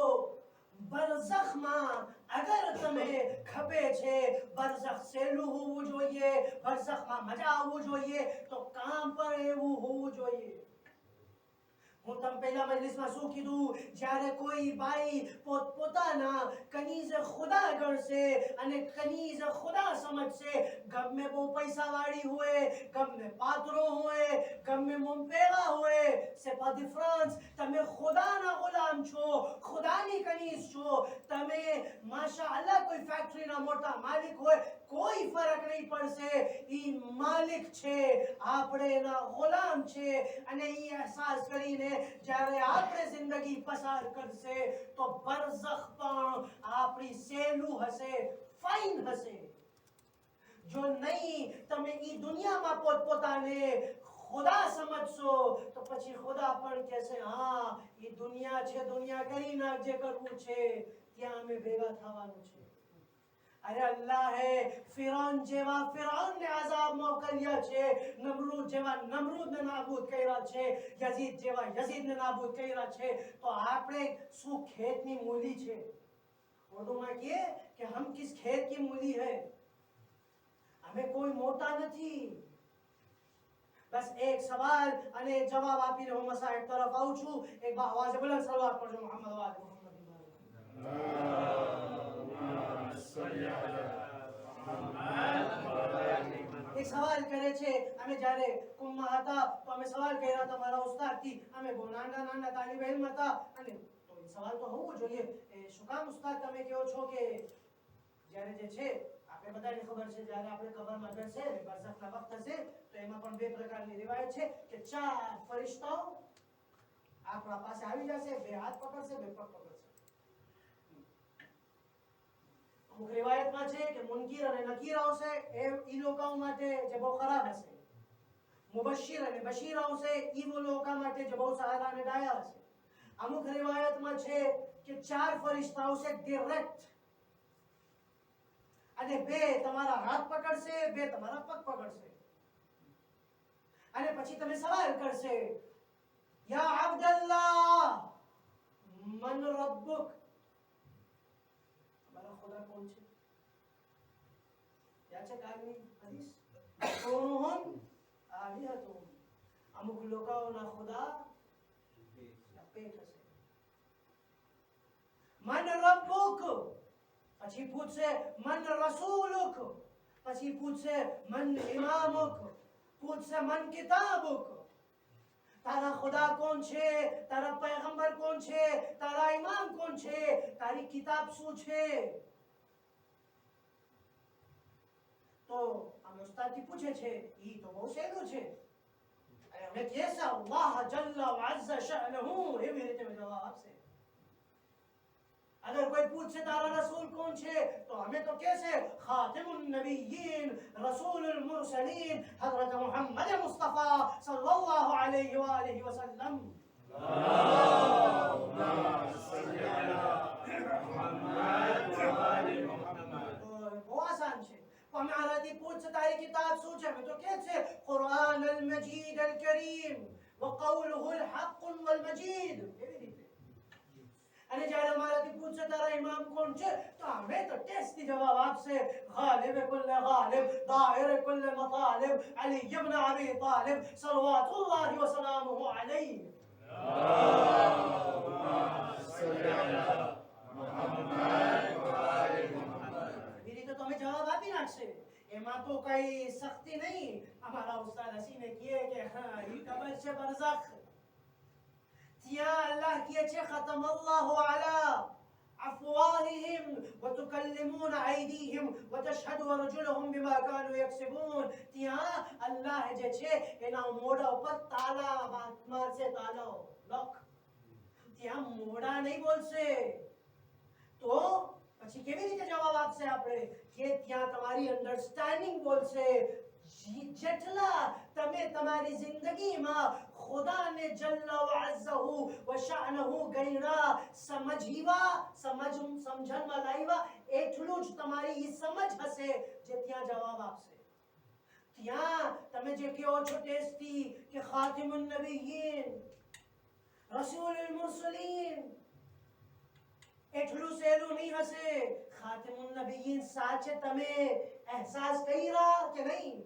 બરઝખમાં અગર તમે ખપે છે બરઝખ સહેલું હોવું જોઈએ બરઝખમાં મજા આવવું જોઈએ તો કામ પણ એવું હોવું જોઈએ હું તમ પહેલા મજલિસમાં શું કીધું જ્યારે કોઈ બાઈ પોતાના કનીઝ ખુદા ગણશે અને કનીઝ ખુદા સમજશે ગમે બહુ પૈસાવાળી હોય ગમે પાત્રો હોય ગમે મુંપેવા હોય c'est pas différence તમે ખુદાના ગુલામ છો ખુદાની કનીઝ છો તમે માશાઅલ્લાહ કોઈ ફેક્ટરીના મોટા માલિક હોય કોઈ ફરક નહીં પડશે ઈ માલિક છે આપણે એના ગુલામ છે અને ઈ અહેસાસ કરીને જ્યારે આપણે જિંદગી પસાર કરશે તો બરઝખ પણ આપણી સહેલું હશે ફાઇન હશે જો નહીં તમે ઈ દુનિયામાં પોતપોતાને ખુદા સમજશો તો પછી ખુદા પણ કહેશે હા ઈ દુનિયા છે દુનિયા કરી નાખ જે કરવું છે ત્યાં અમે ભેગા થવાનું છે अरे अल्लाह है फिरौन जेवा फिरौन ने अजाब मोकलिया छे नमरूद जेवा नमरूद ने नाबूद કર્યા છે यजीद जेवा यजीद ने नाबूद કર્યા છે तो આપણે શું ખેતની મૂલી છે ઉર્દુમાં કહે કે हम किस खेत की मूली है हमें कोई मोटा નથી बस एक सवाल અને એક જવાબ આપીને હું મસાઈબ તરફ આવું છું એક બા આવાજે બુલંદ સલવાત પડજો મોહમ્મદ વાલે મોહમ્મદ એક સવાલ કરે છે અમે જ્યારે કુમમાં હતા તો અમે સવાલ કર્યા હતા મારા ઉસ્તાદથી અમે બહુ નાના નાના તાલિબ ઇલ્મ હતા અને તો એ સવાલ તો હોવો જોઈએ એ શું કામ ઉસ્તાદ તમે કહો છો કે જ્યારે જે છે આપણે બધાને ખબર છે જ્યારે આપણે કબરમાં જશે બરઝખના વખત હશે તો એમાં પણ બે પ્રકારની રિવાયત છે કે ચાર ફરિશ્તાઓ આપણા પાસે આવી જશે બે હાથ પકડશે બે પગ પકડશે અમુક રિવાયતમાં છે કે મુનકીર અને નકીર આવશે એ ઈ લોકોઓ માટે જે બહુ ખરાબ હશે મુબશિર અને બશીર આવશે ઈ वो લોકો માટે જે બહુ સારા અને ડાયા હશે અમુક રિવાયતમાં છે કે ચાર ફરિશ્તા આવશે ડાયરેક્ટ અને બે તમારા હાથ પકડશે બે તમારા પગ પકડશે અને પછી તમે સવાલ કરશે યા અબ્દુલ્લાહ મન રબ્બુક हमारा खुदा कौन છે યાદ છે કાલની હદીસ કોનુહુમ આલિહતુમ અમુક લોકોના ખુદા પેટ હશે મન રબ્બુક પછી પૂછશે મન રસૂલુક પછી પૂછશે મન ઇમામુક પૂછશે મન કિતાબુક તારા खुदा कौन છે તારા पैगंबर कौन છે તારા ઇમામ कौन છે તારી કિતાબ શું છે તો અમે ઉસ્તાદથી પૂછે છે ઈ તો બહુ સહેલું છે અને અમે કહે છે અલ્લાહ જલ્લ વ અઝ્ઝ શઅનહુ એવી રીતે જવાબ આપશે अगर कोई पूछे तारा रसूल कौन छे तो हमें तो कैसे खातिमुन नबिय्यीन रसूलुल मुरसलीन हजरत मोहम्मद मुस्तफा सल्लल्लाहु अलैहि व आलिहि वसल्लम अल्लाहुम्मा सल्ली अला मुहम्मद व आलि मुहम्मद वो आसान छे हमारा दी पूछ तारी किताब શું છે मैं तो कैसे कुरान अल मजीद अल करीम व कौलुहु अल हक वल मजीद એવી રીતે અને જ્યારે અમારાથી પૂછે તારા ઇમામ કોણ છે? તો અમે તો ટેસ્ટી જવાબ આપશે. ગાલિબ કુલ ગાલિબ, દાહિર કુલ મતાલિબ, અલી ઇબ્ન અબી તાલિબ સલવાતુલ્લાહી વ સલામુહુ અલૈહ. એવી રીતે તો અમે જવાબ આપી નાખશે. એમાં તો કઈ સખ્તી નહીં. અમારા ઉસ્તાદ હસીને કહે કે હા ઈ ખબર છે બરઝખ. ત્યાં અલ્લાહ કહે છે ખતમલ્લાહુ અલા أفواههم وتكلمون أيديهم وتشهد أرجلهم بما كانوا يكسبون. ત્યાં અલ્લાહ જે છે એના મોઢા ઉપર તાલા મારશે, તાલો લોક. ત્યાં મોઢા નહીં બોલશે. તો પછી કેવી રીતે જવાબ આપશે આપણે? કે ત્યાં તમારી અન્ડરસ્ટેન્ડિંગ બોલશે. જેટલા તમે તમારી જિંદગીમાં ખુદાને જલ્લ વ અઝ્ઝહુ વ શાનહુ ગણ્યા, સમજણમાં લાવ્યા, એટલું જ તમારી ઈ સમજ હશે જે ત્યાં જવાબ આપશે. ત્યાં તમે જે કહો છો ટેસ્ટી કે ખાતિમુન નબિય્યીન, રસૂલુલ મુરસલીન, એટલું સહેલું નહીં હશે. ખાતિમુન નબિય્યીન સાચે તમે અહેસાસ કર્યા કે નહીં?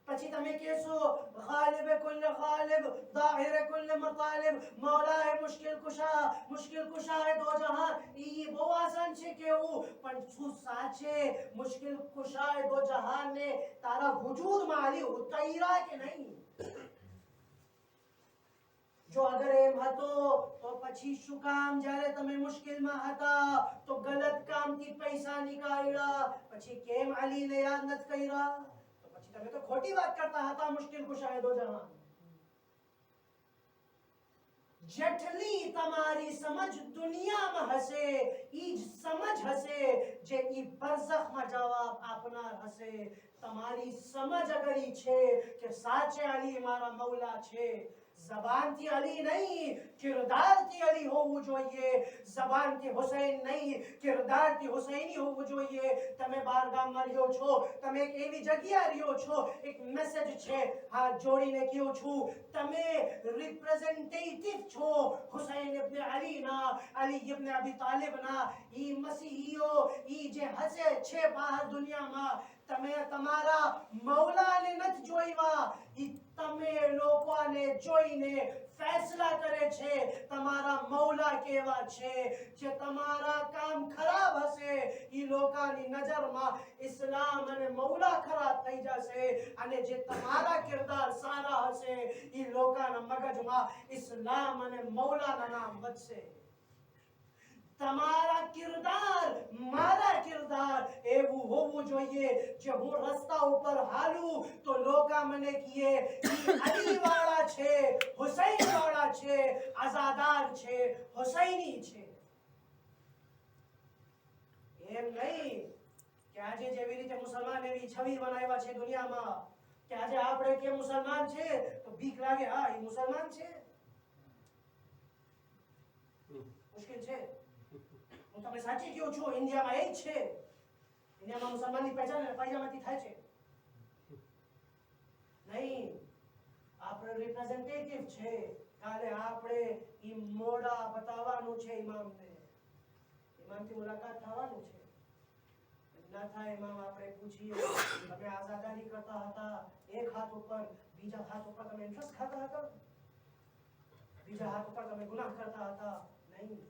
પછી તમે કહેશો ગાલિબ કુલ ગાલિબ, દાહિર કુલ મતાલિબ, મૌલા હે મુશ્કિલ કુશા હે દો જહાન. ઈ બહુ આસાન છે કેવું, પણ શું સાચે મુશ્કિલ કુશા હે દો જહાન ને તારા વજૂદમાં આલી ઉતર્યા કે નહીં? જો અગર એમ હતો તો પછી શું કામ જ્યારે તમે મુશ્કેલમાં હતા તો ગલત કામથી પૈસા નીકાળ્યા? પછી કેમ અલીને યાદ નથી કર્યા? તો પછી તમે તો ખોટી વાત કરતા હતા. મુશ્કેલ કુશા દો જહાન. જેટલી તમારી સમજ દુનિયામાં હશે ઈ જ સમજ હશે જે ઈ બરઝખમાં જવાબ આપનાર હશે. તમારી સમજ અગર ઈ છે કે સાચે અલી મારા મૌલા છે, ज़बानથી અલી નહીં કિરદારથી અલી હોવું જોઈએ. ज़बानથી હુસૈન નહીં કિરદારથી હુસૈની હોવું જોઈએ. તમે બાર ગામમાં રહ્યો છો, તમે એક એવી જગ્યા રહ્યો છો, એક મેસેજ છે હાથ જોડીને કહું છું, તમે રિપ્રેઝેન્ટેટિવ છો હુસૈન ઇબ્ન અલીના, અલી ઇબ્ન અબી તાલિબના. ઈ મસીહીઓ ઈ જે હશે છે બહાર દુનિયામાં, તમે તમારા મૌલાને નથી જોઈવા, ઈ તમે લોકોને જોઈને ફેસલા કરે છે તમારા મૌલા કેવા છે. જે તમારા કામ ખરાબ હશે ઈ લોકોની નજરમાં ઇસ્લામ અને મૌલા ખરાબ થઈ જશે, અને જે તમારા કિરદાર સારા હશે ઈ લોકોના મગજમાં ઇસ્લામ અને મૌલાના નામ વધશે. તમારા કિરદાર, મારા કિરદાર એવું હોવું જોઈએ જે હું રસ્તા ઉપર હાલું તો લોકો મને કહે અલી વાળા છે, હુસૈન વાળા છે, આઝાદાર છે, હુસૈની છે. એમ નહીં કે આજે જેવી રીતે મુસલમાન એવી છબી બનાવ્યા છે દુનિયામાં કે આજે આપણે કે મુસલમાન છે તો બીક લાગે, હા એ મુસલમાન છે. મુશ્કેલ છે. હું તમને સાચી કહું છું, ઇન્ડિયામાં એ જ છે. ઇન્ડિયામાં મુસલમાનની પહેચાન પાયજામાથી થાય છે નહીં. આપણે રિપ્રેઝેન્ટેટિવ છે. કાલે આપણે ઈ મોડા બતાવવાનું છે ઇમામને, ઇમામથી મુલાકાત થવાનું છે. ના થાય ઇમામ આપણે પૂછીએ તમે આઝાદારી કરતા હતા એક હાથ ઉપર, બીજા હાથ ઉપર તમે ઇન્ટરેસ્ટ ખાતા હતા, બીજા હાથ ઉપર તમે ગુનાહ કરતા હતા? નહીં.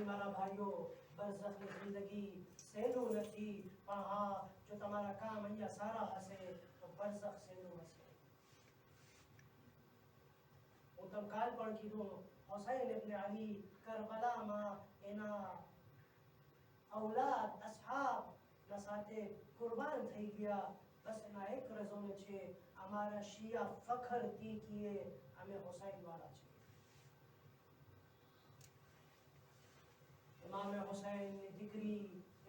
મારા ભાઈઓ, બરઝખની જિંદગી સહેલું નથી, પણ હા જો તમારા કામ અહીંયા સારા હશે તો બરઝખ સહેલું હશે. હું તમને કાલ પણ કીધું, હુસૈન ઇબ્ન અલી કરબલામાં એના ઔલાદ અસહાબના સાથે કુરબાન થઈ ગયા. બસ એના એક રઝોને છે, અમારા શિયા ફખરથી કીએ અમે હુસૈન વાળા છે. इमाम हुसैन की દીકરી,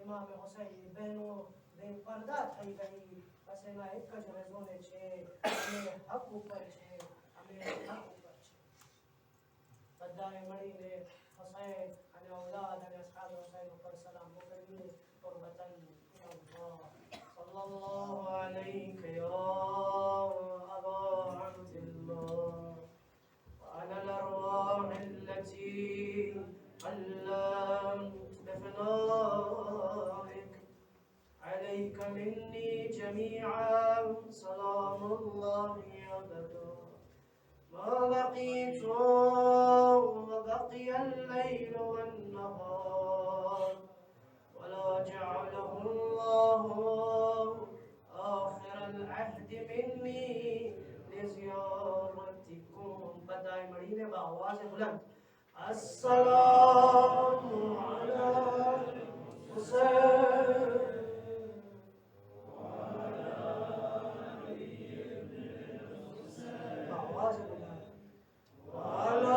इमाम हुसैन की बहनों बेपर्दा થઈ ગઈ. બસ એના એક જ રેઝોને છે, અમે હક ઉપર છે, અમે હક ઉપર છે. બધાએ મળીને હુસૈન અને ઔલાદ અને અસહાબ હુસૈન ઉપર સલામ મોકલીએ. તુરબતન અલ્લાહ સલ્લલ્લાહુ અલૈહિ યા અબા અબ્દુલ્લાહ व अला अल-अरवाह अल्लती جميعا سلام الله أبدا ما بقيت وبقي الليل والنهار ولا جعله الله آخر العهد مني لزيارتكم بداي مدينة بآواز بلند السلام على حسين بآواز بلند وعلى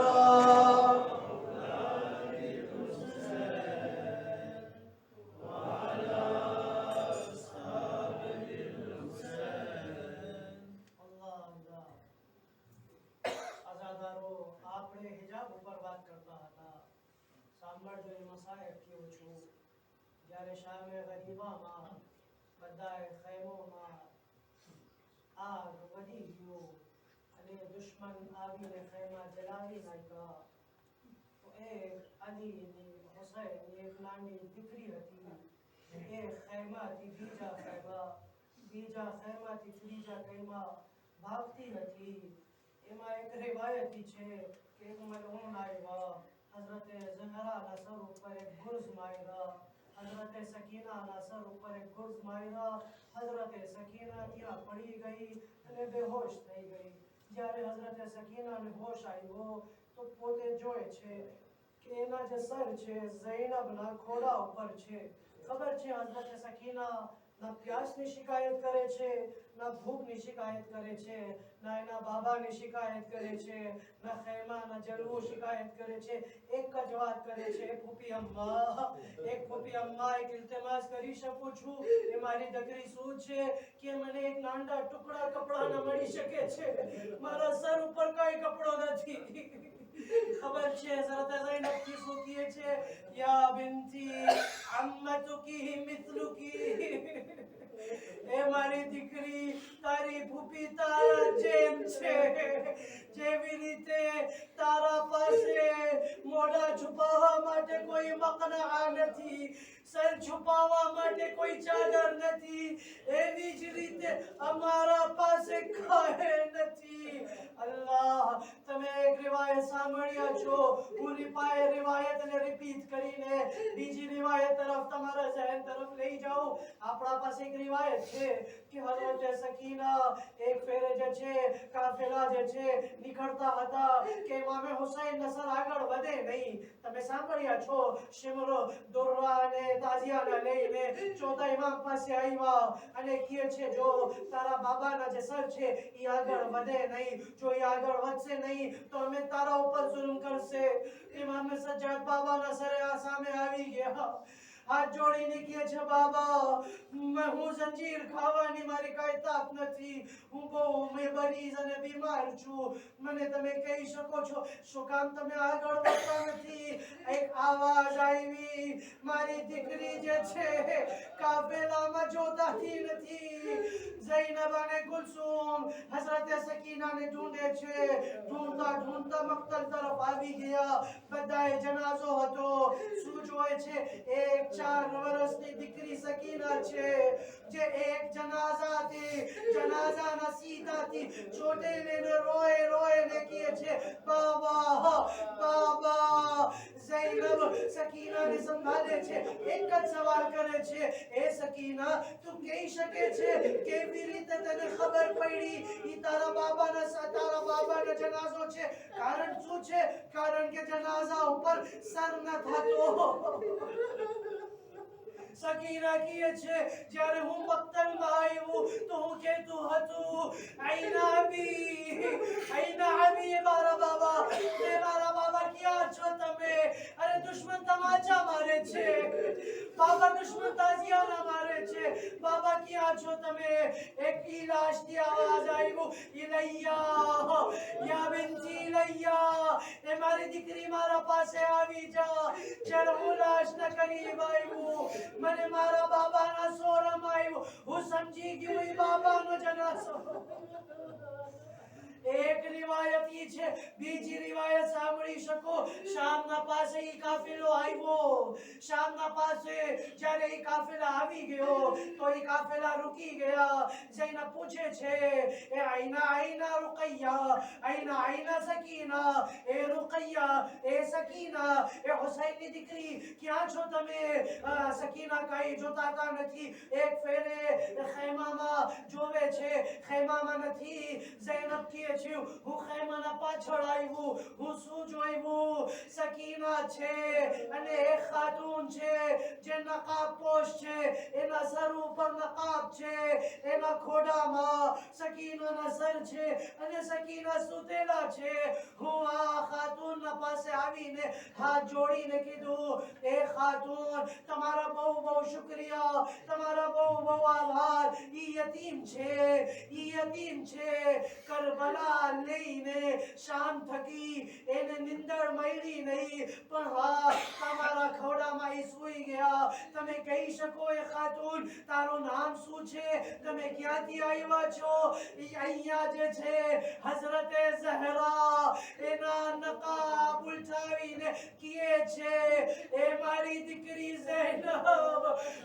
આપણે હિજાબ ઉપર વાત કરતા હતા સાંભળજો એમાં સાહેબ કેવું છું જ્યારે શામે ગરીબામાં બધાએ ખૈમોમાં આગ વધી ગયો અને દુશ્મન આવીને ખૈમા જલાવી નાખ્યા તો એક અલીની હુસૈનની એક નાની દીકરી હતી એ ખૈમાથી બીજા ખૈમાથી ત્રીજા ખૈમા ભાગતી હતી એમાં એક રિવાયતી છે કે એક મલઉન આવ્યા હઝરતે ઝહરાના સર ઉપર એક ગુર્ઝ માર્યા હઝરતે સકીનાના સર ઉપર એક ગુર્ઝ માર્યા હઝરતે સકીના ત્યાં પડી ગઈ અને બેહોશ થઈ ગઈ જ્યારે હઝરતે સકીનાને હોશ આવ્યો તો પોતે જોઈ છે કે એના જે સર છે ઝૈનબના ખોડા ઉપર છે ખબર છે હઝરતે સકીના ના પ્યાસની શિકાયત કરે છે ના ભૂખની શિકાયત કરે છે ના એના બાબાની શિકાયત કરે છે ના ખૈમાના જલવું શિકાયત કરે છે એક જ વાત કરે છે એક ફૂફી અમ્મા એક ઇલ્તિમાસ કરી શકું છું એ મારી દીકરી શું છે કે મને એક નાના ટુકડા કપડાના મળી શકે છે મારા સર ઉપર કઈ કપડો નથી ખબર છે હઝરત ઝૈનબ की શું કહે છે યા બિન્તી અમ્મતુકી મિથલુકી એ મારી દીકરી તારી ફૂફી તારા જેમ છે જેવી રીતે તારા પાસે મોઢા છુપાવવા માટે કોઈ મકના નથી સર છુપાવવા માટે કોઈ ચાદર નથી એવી જ રીતે અમારા પાસે કાંઈ નથી અલ્લાહ તમે એક રિવાયત સાંભળ્યા છો હું રિવાયતને રિપીટ કરીને બીજી રિવાયત તરફ તમારા ઝહેન તરફ લઈ જાઉં આપણા પાસે એક રિવાયત છે કે હઝરત સકીના એક ફેરે જે છે કાફેલા જે છે નીકળતા હતા કે ઇમામે હુસૈન નસર આગળ વધે નહીં તમે સાંભળ્યા છો શિમરો દુર્રા અને તાઝિયાને લઈને ચોથા ઇમામ પાસે આવ્યા અને કહે છે જો તારા બાબાના જે સર છે એ આગળ વધે નહીં જો એ આગળ વધશે નહીં તો અમે તારા ઉપર જુલ્મ કરશે ઇમામ સજ્જાદ બાબાના સરે આ સામે આવી ગયા હાથ જોડીને કહે છે બાબા હું જંજીર ખાવાની મારી કાંઈ તાક નથી હું બહુ મરીઝ અને બીમાર છું મને તમે કહી શકો છો શું કામ તમે આગળ વધતા નથી એક આવાજ આવી મારી દીકરી જે છે કાફેલામાં જોતાથી નથી ઝૈનબ અને ગુલસુમ હઝરત સકીનાને ઢૂંઢે છે ઢૂંઢતા મક્તલ તરફ આવી ગયા બધાએ જનાઝો હતો શું જોવે છે એક 4 વર્ષની દીકરી સકીના છે જે એક જનાઝાના સીધાથી છોટે લઈને રોય કહે છે બાબા ઝૈનબ સકીનાને સંભાળે છે એક જ સવાલ કરે છે એ સકીના તું કહી શકે છે કેવી રીતે તને ખબર પડી ઈ તારા બાબાનો જનાઝો છે કારણ શું છે કારણ કે જનાઝા ઉપર સર ન થતો સકીના કહે છે જ્યારે હું મક્તલમાં આવ્યું તો હું કહેતું હતું આઈના અબી મારા બાબા ક્યાં છો તમે અરે દુશ્મન તમાચા મારે છે બાબા દુશ્મન તાઝિયાના મારે છે બાબા ક્યાં છો તમે એક લાશની આવાજ આવ્યું ઇલૈયા યા બિન્તી ઇલૈયા એ મારી દીકરી મારા પાસે આવી જા જ્યારે હું લાશના કરીબ આવ્યું મને મારા બાબાના સોરમ આવ્યું હું સમજી ગયો એ બાબાનો જનાઝો એક રિવાયત ઈ છે, બીજી રિવાયત સાંભળી શકો. શામના પાસે ઈ કાફેલો આવ્યો. શામના પાસે જ્યારે ઈ કાફેલા આવી ગયો તો ઈ કાફેલા રૂકી ગયા. ઝૈનબ પૂછે છે, એ આઈના રૂકૈયા, આઈના સકીના, એ રૂકૈયા, એ સકીના, એ હુસૈનની દીકરી, ક્યાં છો તમે? સકીના કાંઈ જોતાતા નથી. એક ફેરે ખૈમામાં જોવે છે, ખૈમામાં નથી. ઝૈનબ કહે છે, હું ખૈમાના પાછળ આવ્યું, હું શું જોયું? સકીના છે અને એક ખાતુન છે જે નકાબપોશ છે, એના સર ઉપર નકાબ છે, એના ખોડામાં સકીનાના સર છે અને સકીના સુતેલા છે. હું આ ખાતુનના પાસે આવીને હાથ જોડીને કીધું, એ ખાતુન, તમારા બહુ શુક્રિયા, તમારા બહુ આભાર. ઈ યતીમ છે, કરબલા લઈને શામ થકી એને નિંદર મળી નહીં, પણ હા, તમારા ખોડામાં ઈ સૂઈ ગયા. તમે કહી શકો એ ખાતુન, તારું નામ શું છે? તમે ક્યાંથી આવ્યા છો? અહીંયા જે છે હઝરતે ઝહરા એના નકાબ ઉલટાવીને કહે છે, એ મારી દીકરી ઝૈનબ,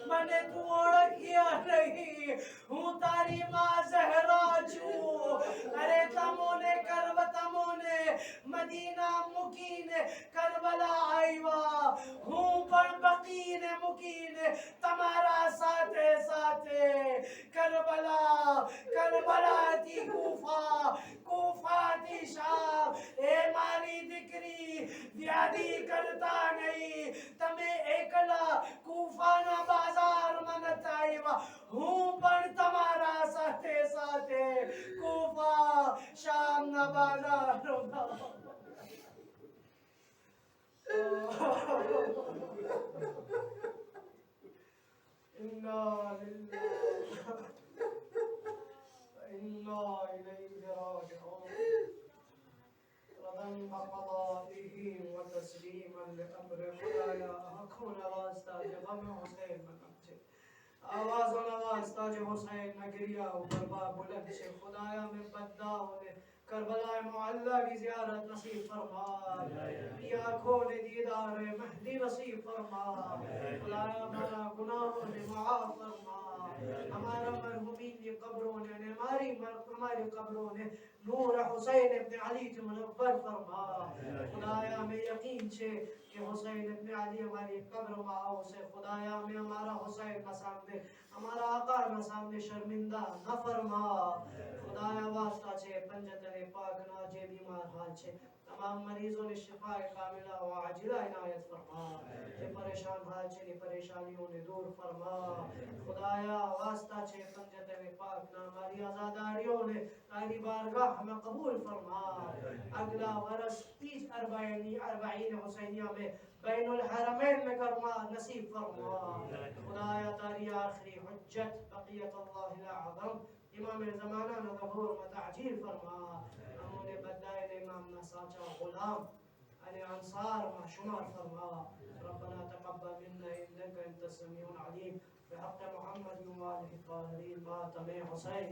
મને તું ઓળખ્યા નહીં, હું તારી માં ઝહરા છું. અરે તમોને મદીના મૂકીને કરબલા આવ્યા, હું પણ બકીને મૂકીને તમારા સાથે કરબલાથી કૂફાથી શામ. એ મારી દીકરી, વ્યાધિ કરતા નહીં, તમે એકલા કૂફાના બાજારમાં નતા આવ્યા, હું પણ તમારા સાથે કૂફા શામના બાજારોમાં. إنا إليه راجعون. رضا بقضائه وتسليما لأمر خدايا أكون واسطة غم حسين منجه. आवाज वास्ता जो हुसैन नगरिया बरबा बुलंद से खुदाया में बद्दाओं ने करबला मुअल्ला की ज़ियारत नसीब फरमा. की आँखों ने दीदार महदी नसीब फरमा. खुदाया हमारा गुनाहों ने माफ फरमा. हमारा मरहुमीन की कब्रों ने हमारी कब्रों ने नूर हुसैन इब्न अली से मुनव्वर फरमा. खुदाया हमें यकीन छे कि हुसैन इब्न अली हमारी कब्र में आओ से. खुदाया हमें हमारा हुसैन ना सामने, हमारा आका ना सामने शर्मिंदा न फरमा. खुदाया वास्ता छे पंजतने पाक ना जे बीमार हाल छे तमाम मरीजों ने शिफा कामिला व आजिला इनायत फरमा. जे परेशान हाल छे ने परेशानियों ने दूर फरमा. खुदाया वास्ता छे पंजतने पाक ना हमारी आजादारियों ने तारी बारगाह में कबूल फरमा. अगला वरस 30 40 हुसैनिया में बैनुल हरमैन में करमा नसीब फरमा. खुदाया तारी आखिरी हुज्जत बक़ियतुल्लाहिल आज़म इमाम ज़माना न ज़हूर व ताजील फरमा. हमने बदाए इमाम न साचा गुलाम अल अंसार मा शुमार फरमा. रब्बना तक़ब्बल मिन्ना इन्नका अंतस समीउल अलीम. बिहक़्क़ मुहम्मद व आलिहि ताहिरीन मातम हुसैन.